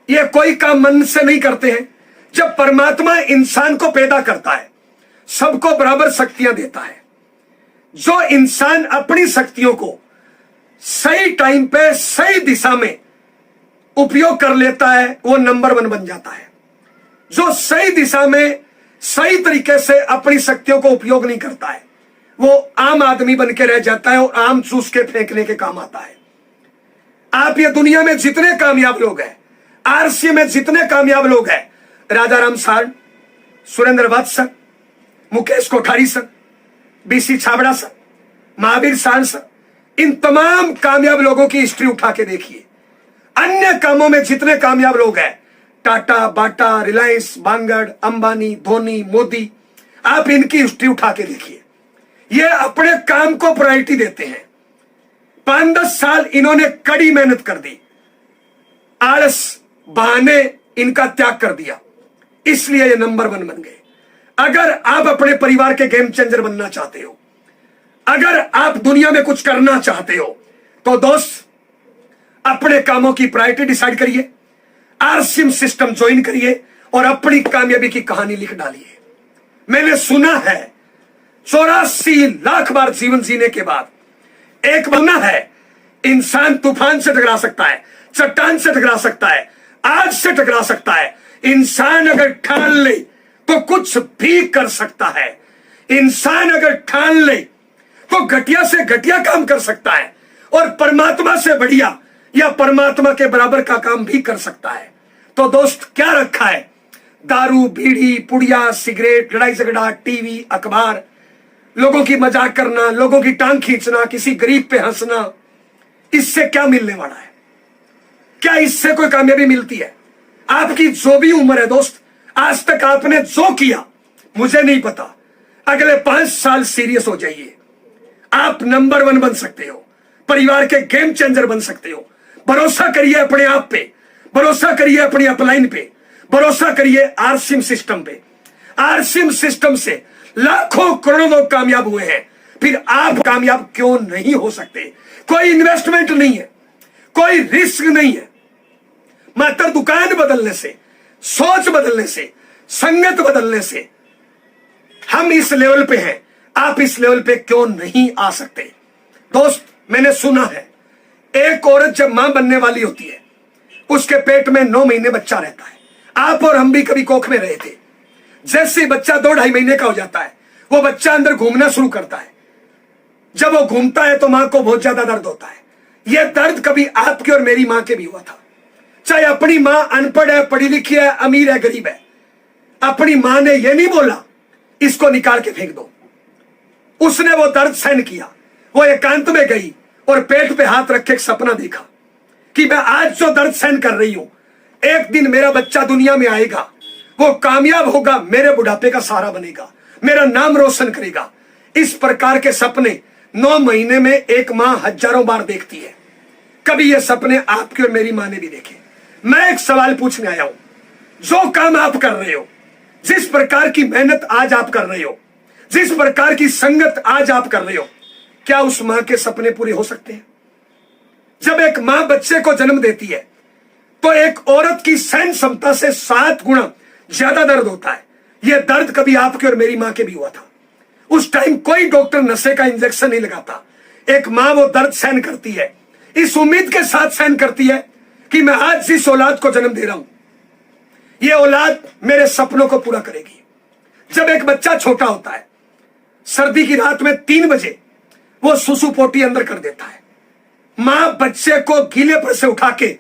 ये कोई काम मन से नहीं करते हैं। जब परमात्मा इंसान को पैदा करता है, सबको बराबर शक्तियां देता है। जो इंसान अपनी शक्तियों को सही टाइम पे सही दिशा में उपयोग कर लेता है वो नंबर 1 बन जाता है। जो सही दिशा में सही तरीके से अपनी शक्तियों को उपयोग नहीं करता है वो आम आदमी बन के रह जाता है और आम चूस के फेंकने के काम आता है। आप ये दुनिया में जितने कामयाब लोग हैं, आरसीएम में जितने कामयाब लोग हैं, Rajaram sir, Surendra Vats sir, Mukesh Kothari sir, BC Chhabra sir, Mahavir Sand sir, इन तमाम कामयाब लोगों की हिस्ट्री उठा के देखिए। अन्य कामों में जितने कामयाब लोग हैं, टाटा, बाटा, रिलायंस, बांगड़, अंबानी, धोनी, मोदी, आप इनकी हिस्ट्री उठा के देखिए। ये अपने काम को प्रायोरिटी देते हैं। 5-10 साल इन्होंने कड़ी मेहनत कर दी, आलस, बहाने इनका त्याग कर दिया, इसलिए ये नंबर 1 बन गए। अगर आप अपने परिवार के गेम चेंजर बनना चाहते हो, अगर आप दुनिया में कुछ करना चाहते हो, तो दोस्त अपने कामों की प्रायोरिटी डिसाइड करिए, आरसीएम सिस्टम ज्वाइन करिए और अपनी कामयाबी की कहानी लिख डालिए। मैंने सुना है 84 लाख बार जीवन जीने के बाद एक बनना है इंसान तूफान से टकरा सकता है, चट्टान से टकरा सकता है, आग से टकरा सकता है। इंसान अगर ठान ले तो कुछ भी कर सकता है। इंसान अगर ठान ले तो घटिया से घटिया काम कर सकता है और परमात्मा से बढ़िया या परमात्मा के बराबर का काम भी कर सकता है। तो दोस्त, क्या रखा है? दारू, बीड़ी, पुड़िया, सिगरेट, लड़ाई झगड़ा, टीवी, अखबार, लोगों की मजाक करना, लोगों की टांग खींचना, किसी गरीब पे हंसना, इससे क्या मिलने वाला है? क्या इससे कोई कामयाबी मिलती है? आपकी जो भी उम्र है दोस्त, आज तक आपने जो किया मुझे नहीं पता, अगले 5 साल सीरियस हो जाइए। आप नंबर 1 बन सकते हो, परिवार के गेम चेंजर बन सकते हो। भरोसा करिए अपने आप पे, भरोसा करिए अपनी अपलाइन पे, भरोसा करिए आरसीएम सिस्टम पे। आरसीएम सिस्टम से लाखों करोड़ों लोग कामयाब हुए हैं, फिर आप कामयाब क्यों नहीं हो सकते? कोई इन्वेस्टमेंट नहीं है, कोई रिस्क नहीं है, मात्र दुकान बदलने से, सोच बदलने से, संगत बदलने से हम इस लेवल पे हैं। आप इस लेवल पे क्यों नहीं आ सकते? दोस्त, मैंने सुना है एक औरत जब मां बनने वाली होती है उसके पेट में 9 महीने बच्चा रहता है। आप और हम भी कभी कोख में रहे थे। जैसे बच्चा 2-2.5 महीने का हो जाता है, वो बच्चा अंदर घूमना शुरू करता है। जब वो घूमता है तो मां को बहुत ज्यादा दर्द होता है। यह दर्द कभी आपकी और मेरी मां के भी हुआ था। चाहे अपनी मां अनपढ़ है, पढ़ी लिखी है, अमीर है, गरीब है, अपनी मां ने यह नहीं बोला इसको निकाल के फेंक दो। उसने वो दर्द सहन किया। वो एकांत में गई और पेट पे हाथ रख के एक सपना देखा कि मैं आज जो दर्द सहन कर रही हूं, एक दिन मेरा बच्चा दुनिया में आएगा, वो कामयाब होगा, मेरे बुढ़ापे का सहारा बनेगा, मेरा नाम रोशन करेगा। इस प्रकार के सपने 9 महीने में एक मां हजारों बार देखती है। कभी ये सपने आपकी और मेरी मां ने भी देखे। मैं एक सवाल पूछने आया हूं, जो काम आप कर रहे हो, जिस प्रकार की मेहनत आज आप कर रहे हो, जिस प्रकार की संगत आज आप कर रहे हो, क्या उस मां के सपने पूरे हो सकते हैं? जब एक मां बच्चे को जन्म देती है तो एक औरत की सहन क्षमता से 7 गुना ज्यादा दर्द होता है। यह दर्द कभी आपके और मेरी मां के भी हुआ था। उस टाइम कोई डॉक्टर नशे का इंजेक्शन नहीं लगाता। एक मां वो दर्द सहन करती है, इस उम्मीद के साथ सहन करती है कि मैं आज जिस औलाद को जन्म दे रहा हूं, यह औलाद मेरे सपनों को पूरा करेगी। जब एक बच्चा छोटा होता है, सर्दी की रात में 3 बजे वो सुसु पोटी अंदर कर देता है। मां बच्चे को गीले पर से उठा के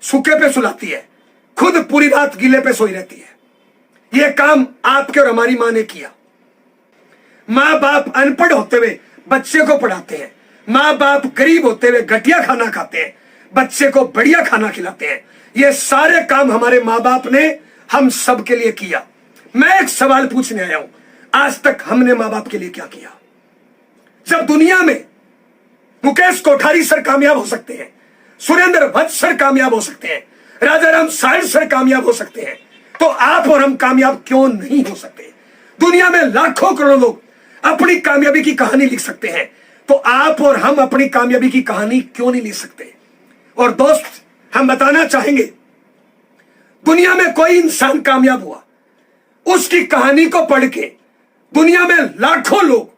सूखे पे सुलाती है, खुद पूरी रात गीले पे सोई रहती है। यह काम आपके और हमारी मां ने किया। मां बाप अनपढ़ होते हुए बच्चे को पढ़ाते हैं, मां बाप गरीब होते हुए घटिया खाना खाते हैं, बच्चे को बढ़िया खाना खिलाते हैं। ये सारे काम हमारे मां बाप ने हम सब के लिए किया। मैं एक सवाल पूछने आया हूं, आज तक हमने मां बाप के लिए क्या किया? जब दुनिया में मुकेश कोठारी सर कामयाब हो सकते हैं, सुरेंद्र भट्ट सर कामयाब हो सकते हैं, राजा राम साइड सर कामयाब हो सकते हैं, तो आप और हम कामयाब क्यों नहीं हो सकते? दुनिया में लाखों करोड़ों लोग अपनी कामयाबी की कहानी लिख सकते हैं, तो आप और हम अपनी कामयाबी की कहानी क्यों नहीं लिख सकते? और दोस्त, हम बताना चाहेंगे, दुनिया में कोई इंसान कामयाब हुआ, उसकी कहानी को पढ़ के दुनिया में लाखों लोग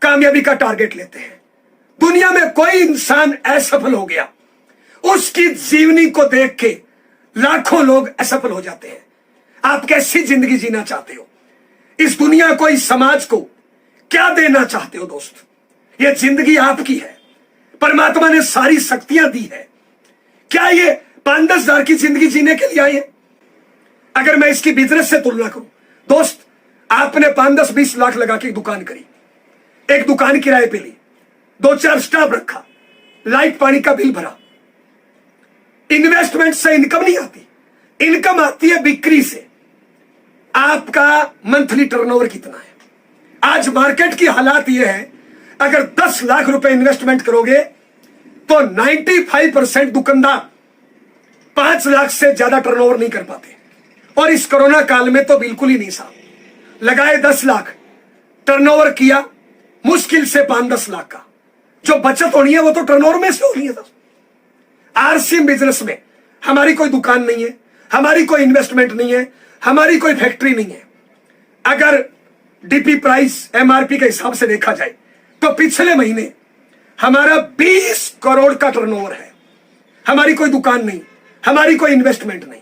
कामयाबी का टारगेट लेते हैं। दुनिया में कोई इंसान असफल हो गया, उसकी जीवनी को देख के लाखों लोग असफल हो जाते हैं। आप कैसी जिंदगी जीना चाहते हो? इस दुनिया को, इस समाज को क्या देना चाहते हो दोस्त? यह जिंदगी आपकी है, परमात्मा ने सारी शक्तियां दी है। क्या ये 5-10 हजार की जिंदगी जीने के लिए आए हैं? अगर मैं इसकी बिजनेस से तुलना करूं दोस्त, आपने 5-10-20 लाख लगा के दुकान करी, एक दुकान किराए पे ली, 2-4 स्टाफ रखा, लाइट पानी का बिल भरा। इन्वेस्टमेंट से इनकम नहीं आती, इनकम आती है बिक्री से। आपका मंथली टर्नओवर कितना है? आज मार्केट की हालात यह है, अगर 10 लाख रुपए इन्वेस्टमेंट करोगे तो 95% दुकानदार 5 लाख से ज्यादा टर्नओवर नहीं कर पाते। और इस कोरोना काल में तो बिल्कुल ही नहीं साहब। लगाए 10 लाख, टर्नओवर किया मुश्किल से 5-10 लाख का। जो बचत होनी है वो तो टर्नओवर में से होनी है। आरसीएम बिजनेस में हमारी कोई दुकान नहीं है, हमारी कोई इन्वेस्टमेंट नहीं है, हमारी कोई फैक्ट्री नहीं है। अगर डीपी प्राइस एमआरपी के हिसाब से देखा जाए तो पिछले महीने हमारा 20 करोड़ का टर्नओवर है। हमारी कोई दुकान नहीं, हमारी कोई इन्वेस्टमेंट नहीं।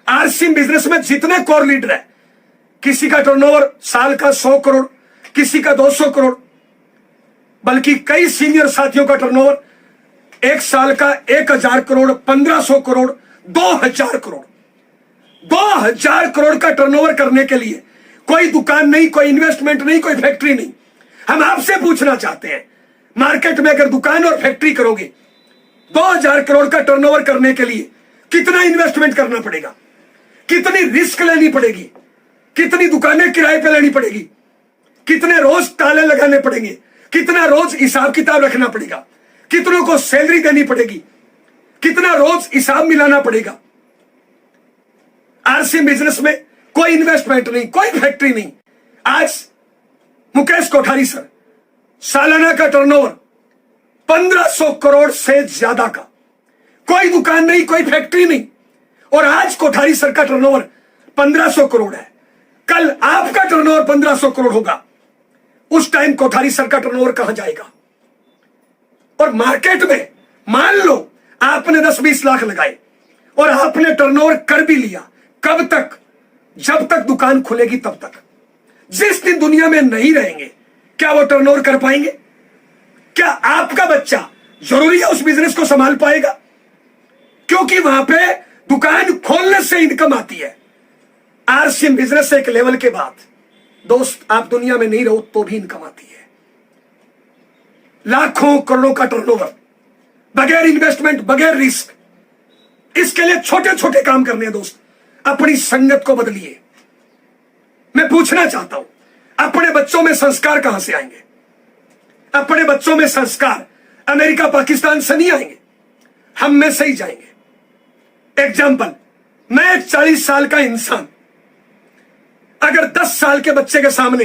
आरसीएम बिजनेस में जितने कोर लीडर है, किसी का टर्नओवर साल का 100 करोड़, किसी का 200 करोड़, बल्कि कई सीनियर साथियों का टर्नओवर एक साल का 1000 करोड़, 1500 करोड़, 2000 करोड़। 2000 करोड़ का टर्नओवर करने के लिए कोई दुकान नहीं, कोई इन्वेस्टमेंट नहीं, कोई फैक्ट्री नहीं। हम आपसे पूछना चाहते हैं, मार्केट में अगर दुकान और फैक्ट्री करोगे 2000 करोड़ का टर्नओवर करने के लिए कितना इन्वेस्टमेंट करना पड़ेगा, कितनी रिस्क लेनी पड़ेगी, कितनी दुकानें किराए पे लेनी पड़ेगी, कितने रोज ताले लगाने पड़ेंगे, कितना रोज हिसाब किताब रखना पड़ेगा, कितनों को सैलरी देनी पड़ेगी, कितना रोज हिसाब मिलाना पड़ेगा। आरसीएम बिजनेस में कोई इन्वेस्टमेंट नहीं, कोई फैक्ट्री नहीं। आज मुकेश कोठारी सर सालाना का टर्नओवर 1500 करोड़ से ज्यादा का, कोई दुकान नहीं, कोई फैक्ट्री नहीं। और आज कोठारी सर का टर्नओवर 1500 करोड़ है। कल आपका टर्नओवर 1500 करोड़ होगा, उस टाइम कोठारी सर का टर्नओवर कहां जाएगा। और मार्केट में मान लो आपने 10-20 लाख लगाए और आपने टर्नओवर कर भी लिया, कब तक? जब तक दुकान खुलेगी तब तक। जिस दिन दुनिया में नहीं रहेंगे, क्या वो टर्नओवर कर पाएंगे? क्या आपका बच्चा जरूरी है उस बिजनेस को संभाल पाएगा? क्योंकि वहां पे दुकान खोलने से इनकम आती है। आरसीएम बिजनेस से एक लेवल के बाद दोस्त आप दुनिया में नहीं रहो तो भी इनकम आती है। लाखों करोड़ों का टर्नओवर, बगैर इन्वेस्टमेंट, बगैर रिस्क। इसके लिए छोटे छोटे काम करने हैं दोस्त। अपनी संगत को बदलिए। मैं पूछना चाहता हूं, अपने बच्चों में संस्कार कहां से आएंगे? अपने बच्चों में संस्कार अमेरिका पाकिस्तान से नहीं आएंगे, हम में से ही जाएंगे। एग्जाम्पल, मैं एक 40 साल का इंसान अगर 10 साल के बच्चे के सामने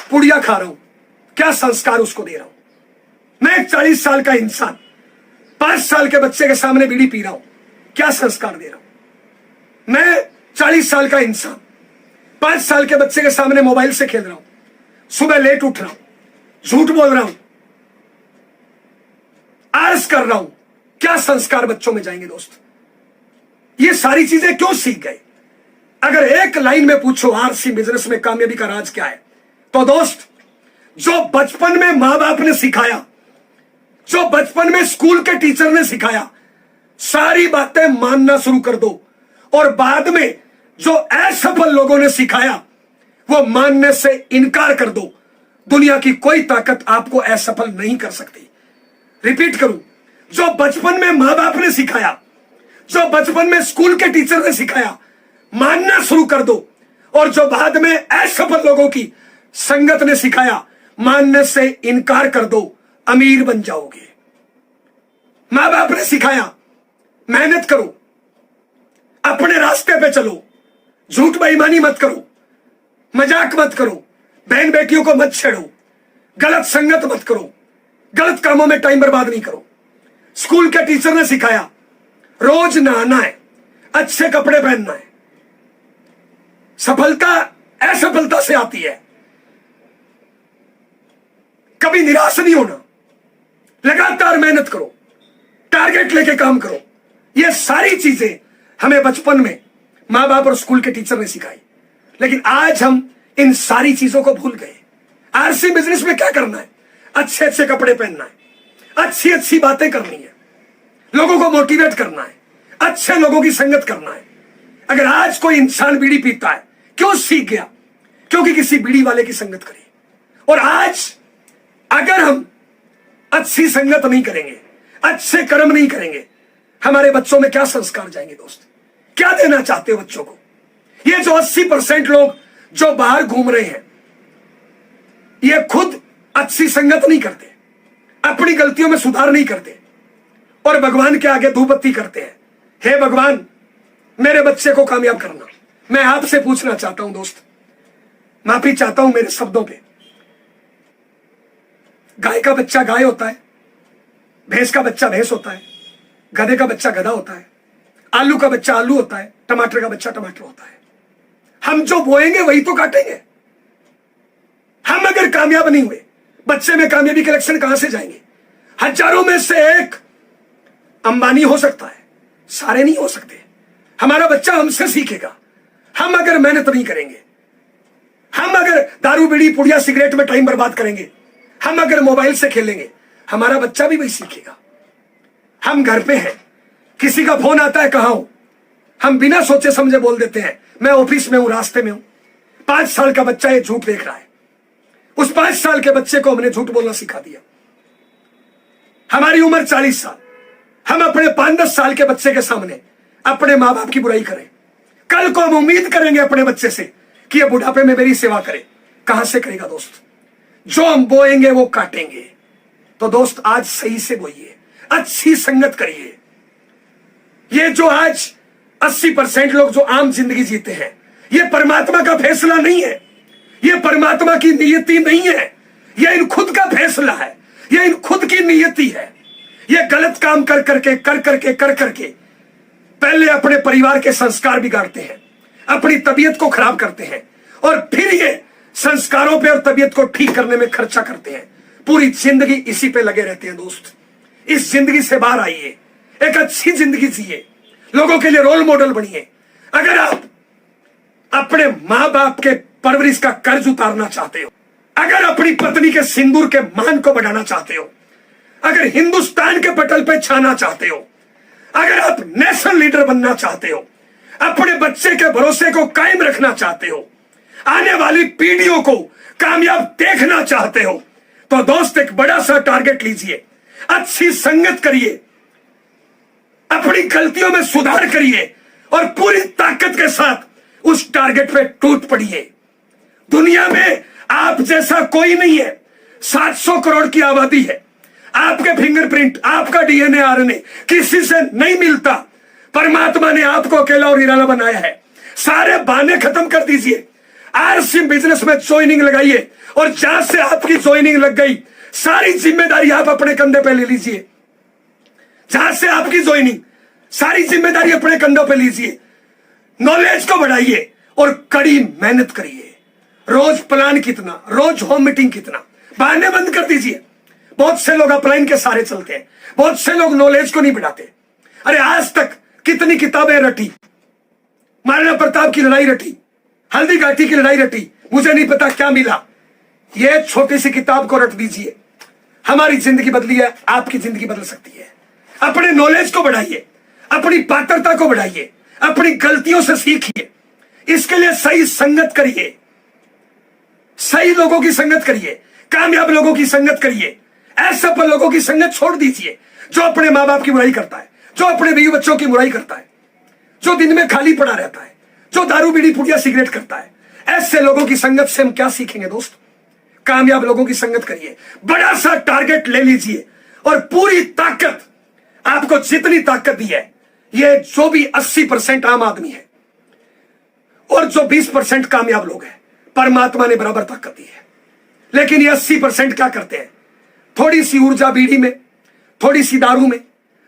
पुड़िया खा रहा हूं, क्या संस्कार उसको दे रहा हूं? मैं एक 40 साल का इंसान 5 साल के बच्चे के सामने बीड़ी पी रहा हूं, क्या संस्कार दे रहा हूं? मैं 40 साल का इंसान 5 साल के बच्चे के सामने मोबाइल से खेल रहा हूं, सुबह लेट उठ रहा हूं, झूठ बोल रहा हूं, आलस कर रहा हूं, क्या संस्कार बच्चों में जाएंगे दोस्त? ये सारी चीजें क्यों सीख गए? अगर एक लाइन में पूछो आरसीएम बिजनेस में कामयाबी का राज क्या है, तो दोस्त जो बचपन में मां बाप ने सिखाया, जो बचपन में स्कूल के टीचर ने सिखाया, सारी बातें मानना शुरू कर दो। और बाद में जो असफल लोगों ने सिखाया वो मानने से इनकार कर दो। दुनिया की कोई ताकत आपको असफल नहीं कर सकती। रिपीट करूं, जो बचपन में मां बाप ने सिखाया, जो बचपन में स्कूल के टीचर ने सिखाया, मानना शुरू कर दो। और जो बाद में असफल लोगों की संगत ने सिखाया, मानने से इनकार कर दो, अमीर बन जाओगे। मां बाप ने सिखाया मेहनत करो, अपने रास्ते पे चलो, झूठ बेईमानी मत करो, मजाक मत करो, बहन बेटियों को मत छेड़ो, गलत संगत मत करो, गलत कामों में टाइम बर्बाद नहीं करो। स्कूल के टीचर ने सिखाया रोज नहाना है, अच्छे कपड़े पहनना है। सफलता असफलता से आती है, कभी निराश नहीं होना, लगातार मेहनत करो, टारगेट लेके काम करो। ये सारी चीजें हमें बचपन में मां बाप और स्कूल के टीचर ने सिखाई, लेकिन आज हम इन सारी चीजों को भूल गए। आरसीएम बिजनेस में क्या करना है? अच्छे अच्छे कपड़े पहनना है, अच्छी अच्छी बातें करनी है, लोगों को मोटिवेट करना है, अच्छे लोगों की संगत करना है। अगर आज कोई इंसान बीड़ी पीता है, क्यों सीख गया? क्योंकि किसी बीड़ी वाले की संगत करी। और आज अगर हम अच्छी संगत नहीं करेंगे, अच्छे कर्म नहीं करेंगे, हमारे बच्चों में क्या संस्कार जाएंगे दोस्त? क्या देना चाहते हो बच्चों को? ये जो 80% लोग जो बाहर घूम रहे हैं, ये खुद अच्छी संगत नहीं करते, अपनी गलतियों में सुधार नहीं करते और भगवान के आगे धूपबत्ती करते हैं। हे भगवान, मेरे बच्चे को कामयाब करना। मैं आपसे पूछना चाहता हूं दोस्त, माफी चाहता हूं मेरे शब्दों पे। गाय का बच्चा गाय होता है, भैंस का बच्चा भैंस होता है, गधे का बच्चा गधा होता है, आलू का बच्चा आलू होता है, टमाटर का बच्चा टमाटर होता है। हम जो बोएंगे वही तो काटेंगे। हम अगर कामयाब नहीं हुए, बच्चे में कामयाबी के लक्षण कहां से जाएंगे? हजारों में से एक अंबानी हो सकता है, सारे नहीं हो सकते। हमारा बच्चा हमसे सीखेगा। हम अगर मेहनत नहीं करेंगे, हम अगर दारू बीड़ी पुड़िया सिगरेट में टाइम बर्बाद करेंगे, हम अगर मोबाइल से खेलेंगे, हमारा बच्चा भी वही सीखेगा। हम घर पे हैं, किसी का फोन आता है कहां हो, हम बिना सोचे समझे बोल देते हैं मैं ऑफिस में हूं, रास्ते में हूं। 5 साल का बच्चा ये झूठ देख रहा है, उस 5 साल के बच्चे को हमने झूठ बोलना सिखा दिया। हमारी उम्र 40 साल, हम अपने 5-10 साल के बच्चे के सामने अपने मां बाप की बुराई करें, कल को हम उम्मीद करेंगे अपने बच्चे से कि ये बुढ़ापे में मेरी सेवा करे। कहां से करेगा दोस्त? जो हम बोएंगे वो काटेंगे। तो दोस्त आज सही से बोइए, अच्छी संगत करिए। ये जो आज 80% लोग जो आम जिंदगी जीते हैं, ये परमात्मा का फैसला नहीं है, ये परमात्मा की नियति नहीं है, ये इन खुद का फैसला है, ये इन खुद की नियति है। ये गलत काम कर करके पहले अपने परिवार के संस्कार बिगाड़ते हैं, अपनी तबीयत को खराब करते हैं, और फिर ये संस्कारों पे और तबीयत को ठीक करने में खर्चा करते हैं। पूरी जिंदगी इसी पे लगे रहते हैं। दोस्त, इस जिंदगी से बाहर आइए, एक अच्छी जिंदगी जिए, लोगों के लिए रोल मॉडल बनिए। अगर आप अपने मां बाप के परवरिश का कर्ज उतारना चाहते हो, अगर अपनी पत्नी के सिंदूर के मान को बढ़ाना चाहते हो, अगर हिंदुस्तान के पटल पे छाना चाहते हो, अगर आप नेशनल लीडर बनना चाहते हो, अपने बच्चे के भरोसे को कायम रखना चाहते हो, आने वाली पीढ़ियों को कामयाब देखना चाहते हो, तो दोस्त एक बड़ा सा टारगेट लीजिए, अच्छी संगत करिए, अपनी गलतियों में सुधार करिए और पूरी ताकत के साथ उस टारगेट पे टूट पड़िए। दुनिया में आप जैसा कोई नहीं है। 700 करोड़ की आबादी है, आपके फिंगरप्रिंट, आपका डीएनए आरएनए किसी से नहीं मिलता। परमात्मा ने आपको अकेला और निराला बनाया है। सारे बहाने खत्म कर दीजिए, आरसी बिजनेस में ज्वाइनिंग लगाइए, और जहां से आपकी ज्वाइनिंग लग गई सारी जिम्मेदारी आप अपने कंधे पे ले लीजिए। जहां से आपकी ज्वाइनिंग, सारी जिम्मेदारी अपने कंधों पे लीजिए। नॉलेज को बढ़ाइए और कड़ी मेहनत करिए। रोज प्लान कितना, रोज होम मीटिंग कितना, बहाने बंद कर दीजिए। बहुत से लोग अपलाइन के सारे चलते हैं, बहुत से लोग नॉलेज को नहीं बढ़ाते। अरे आज तक कितनी किताबें रटी, महाराणा प्रताप की लड़ाई रटी, हल्दी घाटी की लड़ाई रटी, मुझे नहीं पता क्या मिला। ये छोटी सी किताब को रट दीजिए। हमारी जिंदगी बदली है, आपकी जिंदगी बदल सकती है। अपने नॉलेज को बढ़ाइए, अपनी पात्रता को बढ़ाइए, अपनी गलतियों से सीखिए। इसके लिए सही संगत करिए, सही लोगों की संगत करिए, कामयाब लोगों की संगत करिए। असफल लोगों की संगत छोड़ दीजिए, जो अपने मां बाप की बुराई करता है, जो अपने बीवी बच्चों की बुराई करता है, जो दिन में खाली पड़ा रहता है, जो दारू बीड़ी पुड़िया सिगरेट करता है। ऐसे लोगों की संगत से हम क्या सीखेंगे दोस्त? कामयाब लोगों की संगत करिए, बड़ा सा टारगेट ले लीजिए, और पूरी ताकत, आपको जितनी ताकत दी है, ये जो भी 80% आम आदमी है और जो 20% कामयाब लोग हैं, परमात्मा ने बराबर ताकत दी है। लेकिन ये 80% क्या करते हैं? थोड़ी सी ऊर्जा बीड़ी में, थोड़ी सी दारू में,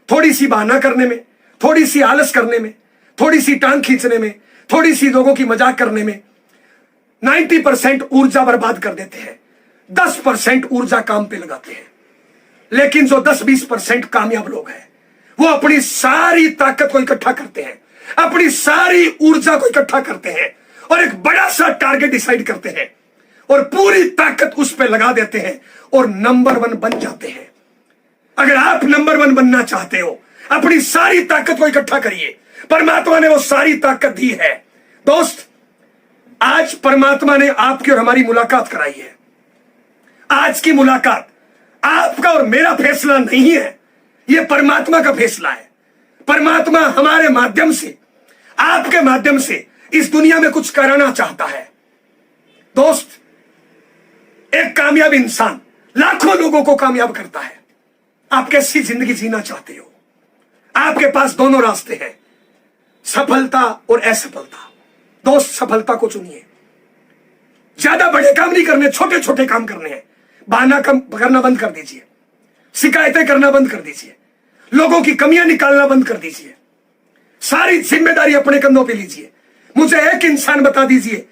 थोड़ी सी बहाना करने में, थोड़ी सी आलस करने में, थोड़ी सी टांग खींचने में, थोड़ी सी लोगों की मजाक करने में 90% ऊर्जा बर्बाद कर देते हैं। 10% ऊर्जा काम पे लगाते हैं। लेकिन जो 10-20% कामयाब लोग हैं, वो अपनी सारी ताकत को इकट्ठा करते हैं, अपनी सारी ऊर्जा को इकट्ठा करते हैं, और एक बड़ा सा टारगेट डिसाइड करते हैं, और पूरी ताकत उस पर लगा देते हैं, और नंबर 1 बन जाते हैं। अगर आप नंबर 1 बनना चाहते हो, अपनी सारी ताकत को इकट्ठा करिए। परमात्मा ने वो सारी ताकत दी है। दोस्त, आज परमात्मा ने आपकी और हमारी मुलाकात कराई है। आज की मुलाकात आपका और मेरा फैसला नहीं है, यह परमात्मा का फैसला है। परमात्मा हमारे माध्यम से, आपके माध्यम से इस दुनिया में कुछ कराना चाहता है। दोस्त, एक कामयाब इंसान लाखों लोगों को कामयाब करता है। आप कैसी जिंदगी जीना चाहते हो? आपके पास दोनों रास्ते हैं, सफलता और असफलता। दोस्त, सफलता को चुनिए। ज्यादा बड़े काम नहीं करने, छोटे छोटे काम करने हैं। बहाना करना बंद कर दीजिए, शिकायतें करना बंद कर दीजिए, लोगों की कमियां निकालना बंद कर दीजिए। सारी जिम्मेदारी अपने कंधों पे लीजिए। मुझे एक इंसान बता दीजिए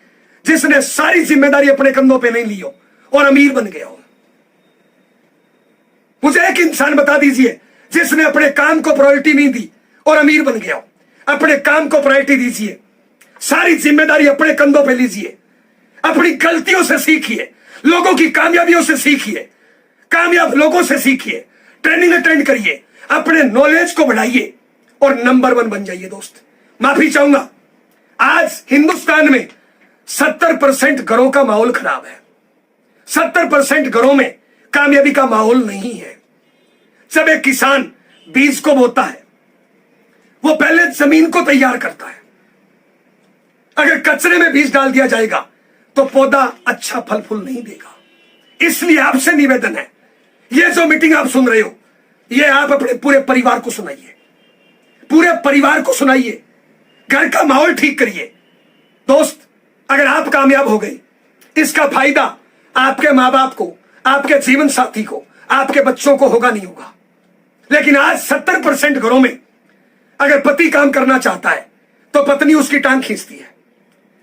जिसने सारी जिम्मेदारी अपने कंधों पे नहीं ली हो और अमीर बन गया हो। मुझे एक इंसान बता दीजिए जिसने अपने काम को प्रायोरिटी नहीं दी और अमीर बन गया। अपने काम को प्रायोरिटी दीजिए, सारी जिम्मेदारी अपने कंधों पे लीजिए, अपनी गलतियों से सीखिए, लोगों की कामयाबियों से सीखिए, कामयाब लोगों से सीखिए, ट्रेनिंग अटेंड करिए, अपने नॉलेज को बढ़ाइए और नंबर 1 बन जाइए। दोस्त, माफी चाहूंगा, आज हिंदुस्तान में 70% घरों का माहौल खराब है। 70% घरों में कामयाबी का माहौल नहीं है। जब एक किसान बीज को बोता है, वो पहले जमीन को तैयार करता है। अगर कचरे में बीज डाल दिया जाएगा तो पौधा अच्छा फल फूल नहीं देगा। इसलिए आपसे निवेदन है, ये जो मीटिंग आप सुन रहे हो, ये आप अपने पूरे परिवार को सुनाइए, पूरे परिवार को सुनाइए, घर का माहौल ठीक करिए। दोस्त, अगर आप कामयाब हो गए, इसका फायदा आपके मां बाप को, आपके जीवन साथी को, आपके बच्चों को होगा नहीं होगा। लेकिन आज 70% घरों में अगर पति काम करना चाहता है तो पत्नी उसकी टांग खींचती है,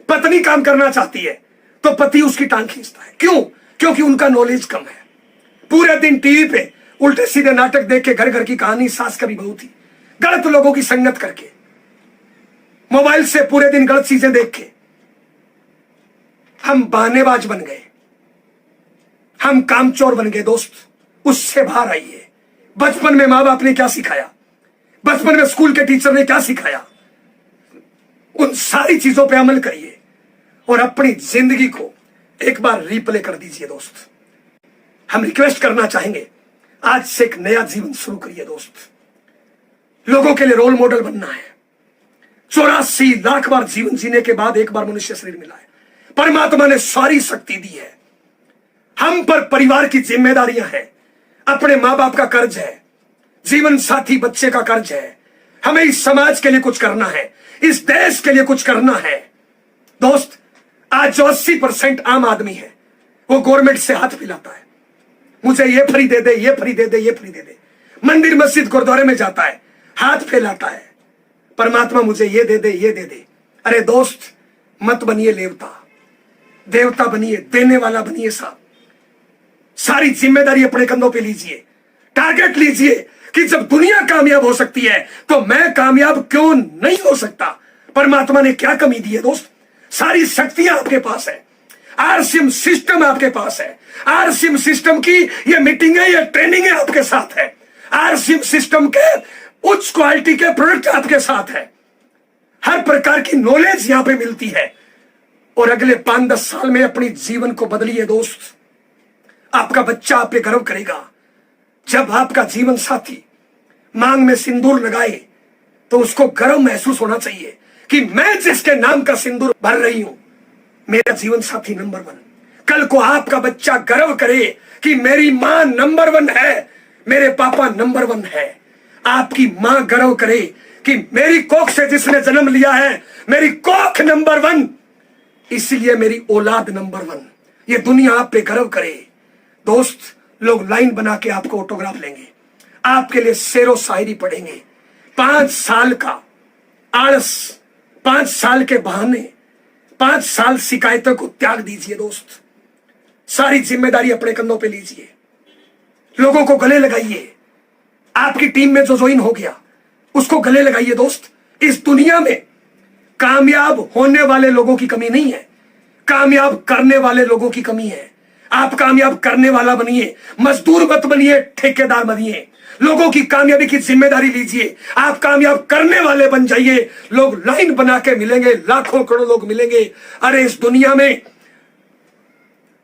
पत्नी काम करना चाहती है तो पति उसकी टांग खींचता है। क्यों? क्योंकि उनका नॉलेज कम है। पूरे दिन टीवी पे उल्टे सीधे नाटक देख के, घर घर की कहानी, सास कभी बहू थी, गलत लोगों की संगत करके, मोबाइल से पूरे दिन गलत चीजें देख के हम बहानेबाज बन गए, हम कामचोर बन गए। दोस्त, उससे बाहर आइए। बचपन में मां बाप ने क्या सिखाया, बचपन में स्कूल के टीचर ने क्या सिखाया, उन सारी चीजों पे अमल करिए और अपनी जिंदगी को एक बार रिप्ले कर दीजिए। दोस्त, हम रिक्वेस्ट करना चाहेंगे, आज से एक नया जीवन शुरू करिए। दोस्त, लोगों के लिए रोल मॉडल बनना है। 84 लाख बार जीवन जीने के बाद एक बार मनुष्य शरीर मिला है। परमात्मा ने सारी शक्ति दी है। हम पर परिवार की जिम्मेदारियां हैं, अपने मां बाप का कर्ज है, जीवन साथी बच्चे का कर्ज है। हमें इस समाज के लिए कुछ करना है, इस देश के लिए कुछ करना है। दोस्त, आज जो 80% आम आदमी है वो गवर्नमेंट से हाथ मिलाता है, मुझे ये फ्री दे दे, ये फ्री दे दे, ये फ्री दे दे। मंदिर मस्जिद गुरुद्वारे में जाता है, हाथ फैलाता है, परमात्मा मुझे ये दे दे, ये दे दे। अरे दोस्त, मत बनिए देवता, देवता बनिए, देने वाला बनिए। साहब, सारी जिम्मेदारी अपने कंधों पे लीजिए, टारगेट लीजिए कि जब दुनिया कामयाब हो सकती है तो मैं कामयाब क्यों नहीं हो सकता। परमात्मा ने क्या कमी दी है दोस्त? सारी शक्तियां आपके पास है, आरसीएम सिस्टम आपके पास है। आरसीएम सिस्टम की ये मीटिंग है, ये ट्रेनिंग है, आपके साथ है। आरसीएम सिस्टम के उच्च क्वालिटी के प्रोडक्ट आपके साथ है। हर प्रकार की नॉलेज यहां पे मिलती है और अगले 5-10 साल में अपनी जीवन को बदलिए। दोस्त, आपका बच्चा आप पे गर्व करेगा। जब आपका जीवन साथी मांग में सिंदूर लगाए तो उसको गर्व महसूस होना चाहिए कि मैं जिसके नाम का सिंदूर भर रही हूं, मेरा जीवन साथी नंबर 1। कल को आपका बच्चा गर्व करे कि मेरी मां नंबर 1 है, मेरे पापा नंबर 1 है। आपकी मां गर्व करे कि मेरी कोख से जिसने जन्म लिया है, मेरी कोख नंबर 1, इसलिए मेरी औलाद नंबर 1। ये दुनिया आप पे गर्व करे। दोस्त, लोग लाइन बना के आपको ऑटोग्राफ लेंगे, आपके लिए शेरो शायरी पढ़ेंगे। 5 साल का आलस, 5 साल के बहाने, 5 साल शिकायतों को त्याग दीजिए। दोस्त, सारी जिम्मेदारी अपने कंधों पे लीजिए, लोगों को गले लगाइए। आपकी टीम में जो ज्वाइन हो गया उसको गले लगाइए। दोस्त, इस दुनिया में कामयाब होने वाले लोगों की कमी नहीं है, कामयाब करने वाले लोगों की कमी है। आप कामयाब करने वाला बनिए, मजदूर मत बनिए, ठेकेदार बनिए। लोगों की कामयाबी की जिम्मेदारी लीजिए, आप कामयाब करने वाले बन जाइए। लोग लाइन बना के मिलेंगे, लाखों करोड़ों लोग मिलेंगे। अरे इस दुनिया में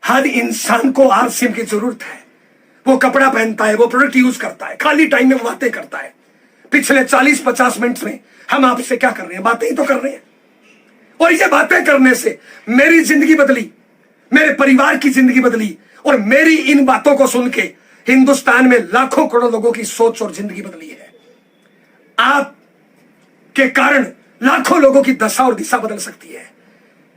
हर इंसान को आरसीएम की जरूरत है। वो कपड़ा पहनता है, वो प्रोडक्ट यूज करता है, खाली टाइम में वो बातें करता है। पिछले 40-50 मिनट में हम आपसे क्या कर रहे हैं? बातें ही तो कर रहे हैं। और ये बातें करने से मेरी जिंदगी बदली, मेरे परिवार की जिंदगी बदली और मेरी इन बातों को सुन के हिंदुस्तान में लाखों करोड़ लोगों की सोच और जिंदगी बदली है। आप के कारण लाखों लोगों की दशा और दिशा बदल सकती है।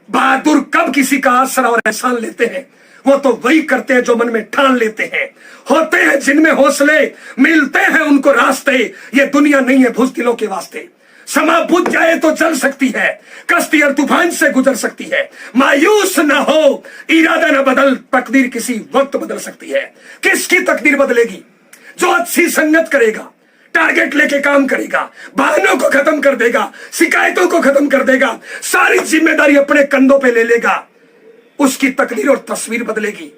बहादुर कब किसी का आसरा और एहसान लेते हैं? वो तो वही करते हैं जो मन में ठान लेते हैं। होते हैं जिनमें हौसले, मिलते हैं उनको रास्ते। ये दुनिया नहीं है बुज़दिलों के वास्ते। समा बुझ जाए तो जल सकती है, कश्ती और तूफान से गुजर सकती है। मायूस ना हो, इरादा ना बदल, तकदीर किसी वक्त बदल सकती है। किसकी तकदीर बदलेगी? जो अच्छी संगत करेगा, टारगेट लेके काम करेगा, बहानों को खत्म कर देगा, शिकायतों को खत्म कर देगा, सारी जिम्मेदारी अपने कंधों पे ले लेगा, उसकी तकदीर और तस्वीर बदलेगी।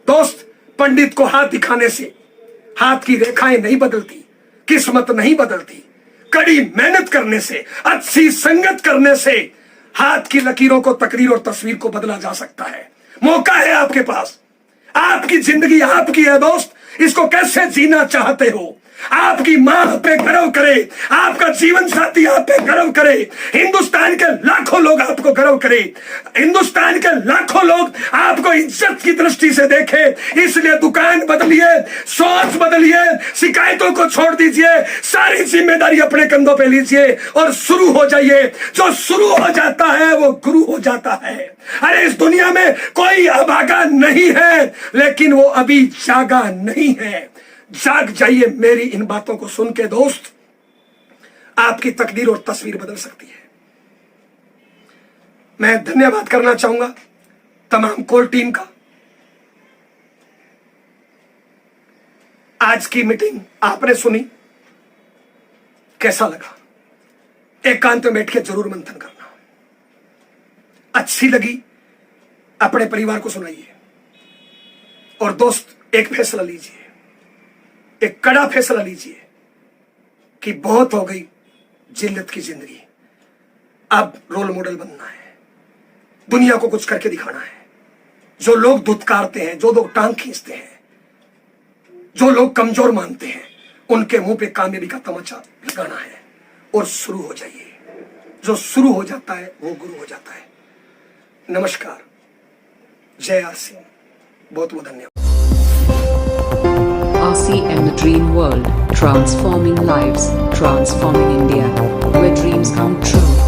दोस्त, पंडित को हाथ दिखाने से हाथ की रेखाएं नहीं बदलती, किस्मत नहीं बदलती। कड़ी मेहनत करने से, अच्छी संगत करने से हाथ की लकीरों को, तकदीर और तस्वीर को बदला जा सकता है। मौका है आपके पास, आपकी जिंदगी आपकी है दोस्त, इसको कैसे जीना चाहते हो? आपकी मां आप पे गर्व करे, आपका जीवन साथी आप पे गर्व करे, हिंदुस्तान के लाखों लोग आपको गर्व करे, हिंदुस्तान के लाखों लोग आपको इज्जत की दृष्टि से देखे। इसलिए दुकान बदलिए, सोच बदलिए, शिकायतों को छोड़ दीजिए, सारी जिम्मेदारी अपने कंधों पे लीजिए और शुरू हो जाइए। जो शुरू हो जाता है वो गुरु हो जाता है। अरे इस दुनिया में कोई अभागा नहीं है, लेकिन वो अभी जागा नहीं है। जाग जाइए मेरी इन बातों को सुन के दोस्त, आपकी तकदीर और तस्वीर बदल सकती है। मैं धन्यवाद करना चाहूंगा तमाम कोर टीम का। आज की मीटिंग आपने सुनी, कैसा लगा? एकांत में बैठ के जरूर मंथन करना। अच्छी लगी अपने परिवार को सुनाइए। और दोस्त, एक फैसला लीजिए, एक कड़ा फैसला लीजिए कि बहुत हो गई जिल्लत की जिंदगी, अब रोल मॉडल बनना है, दुनिया को कुछ करके दिखाना है। जो लोग धुतकारते हैं, जो लोग टांग खींचते हैं, जो लोग कमजोर मानते हैं, उनके मुंह पे कामयाबी का तमाचा लगाना है और शुरू हो जाइए। जो शुरू हो जाता है वो गुरु हो जाता है। नमस्कार, जय आसिम, बहुत बहुत धन्यवाद। RCM The Dream World, transforming lives, transforming India, where dreams come true.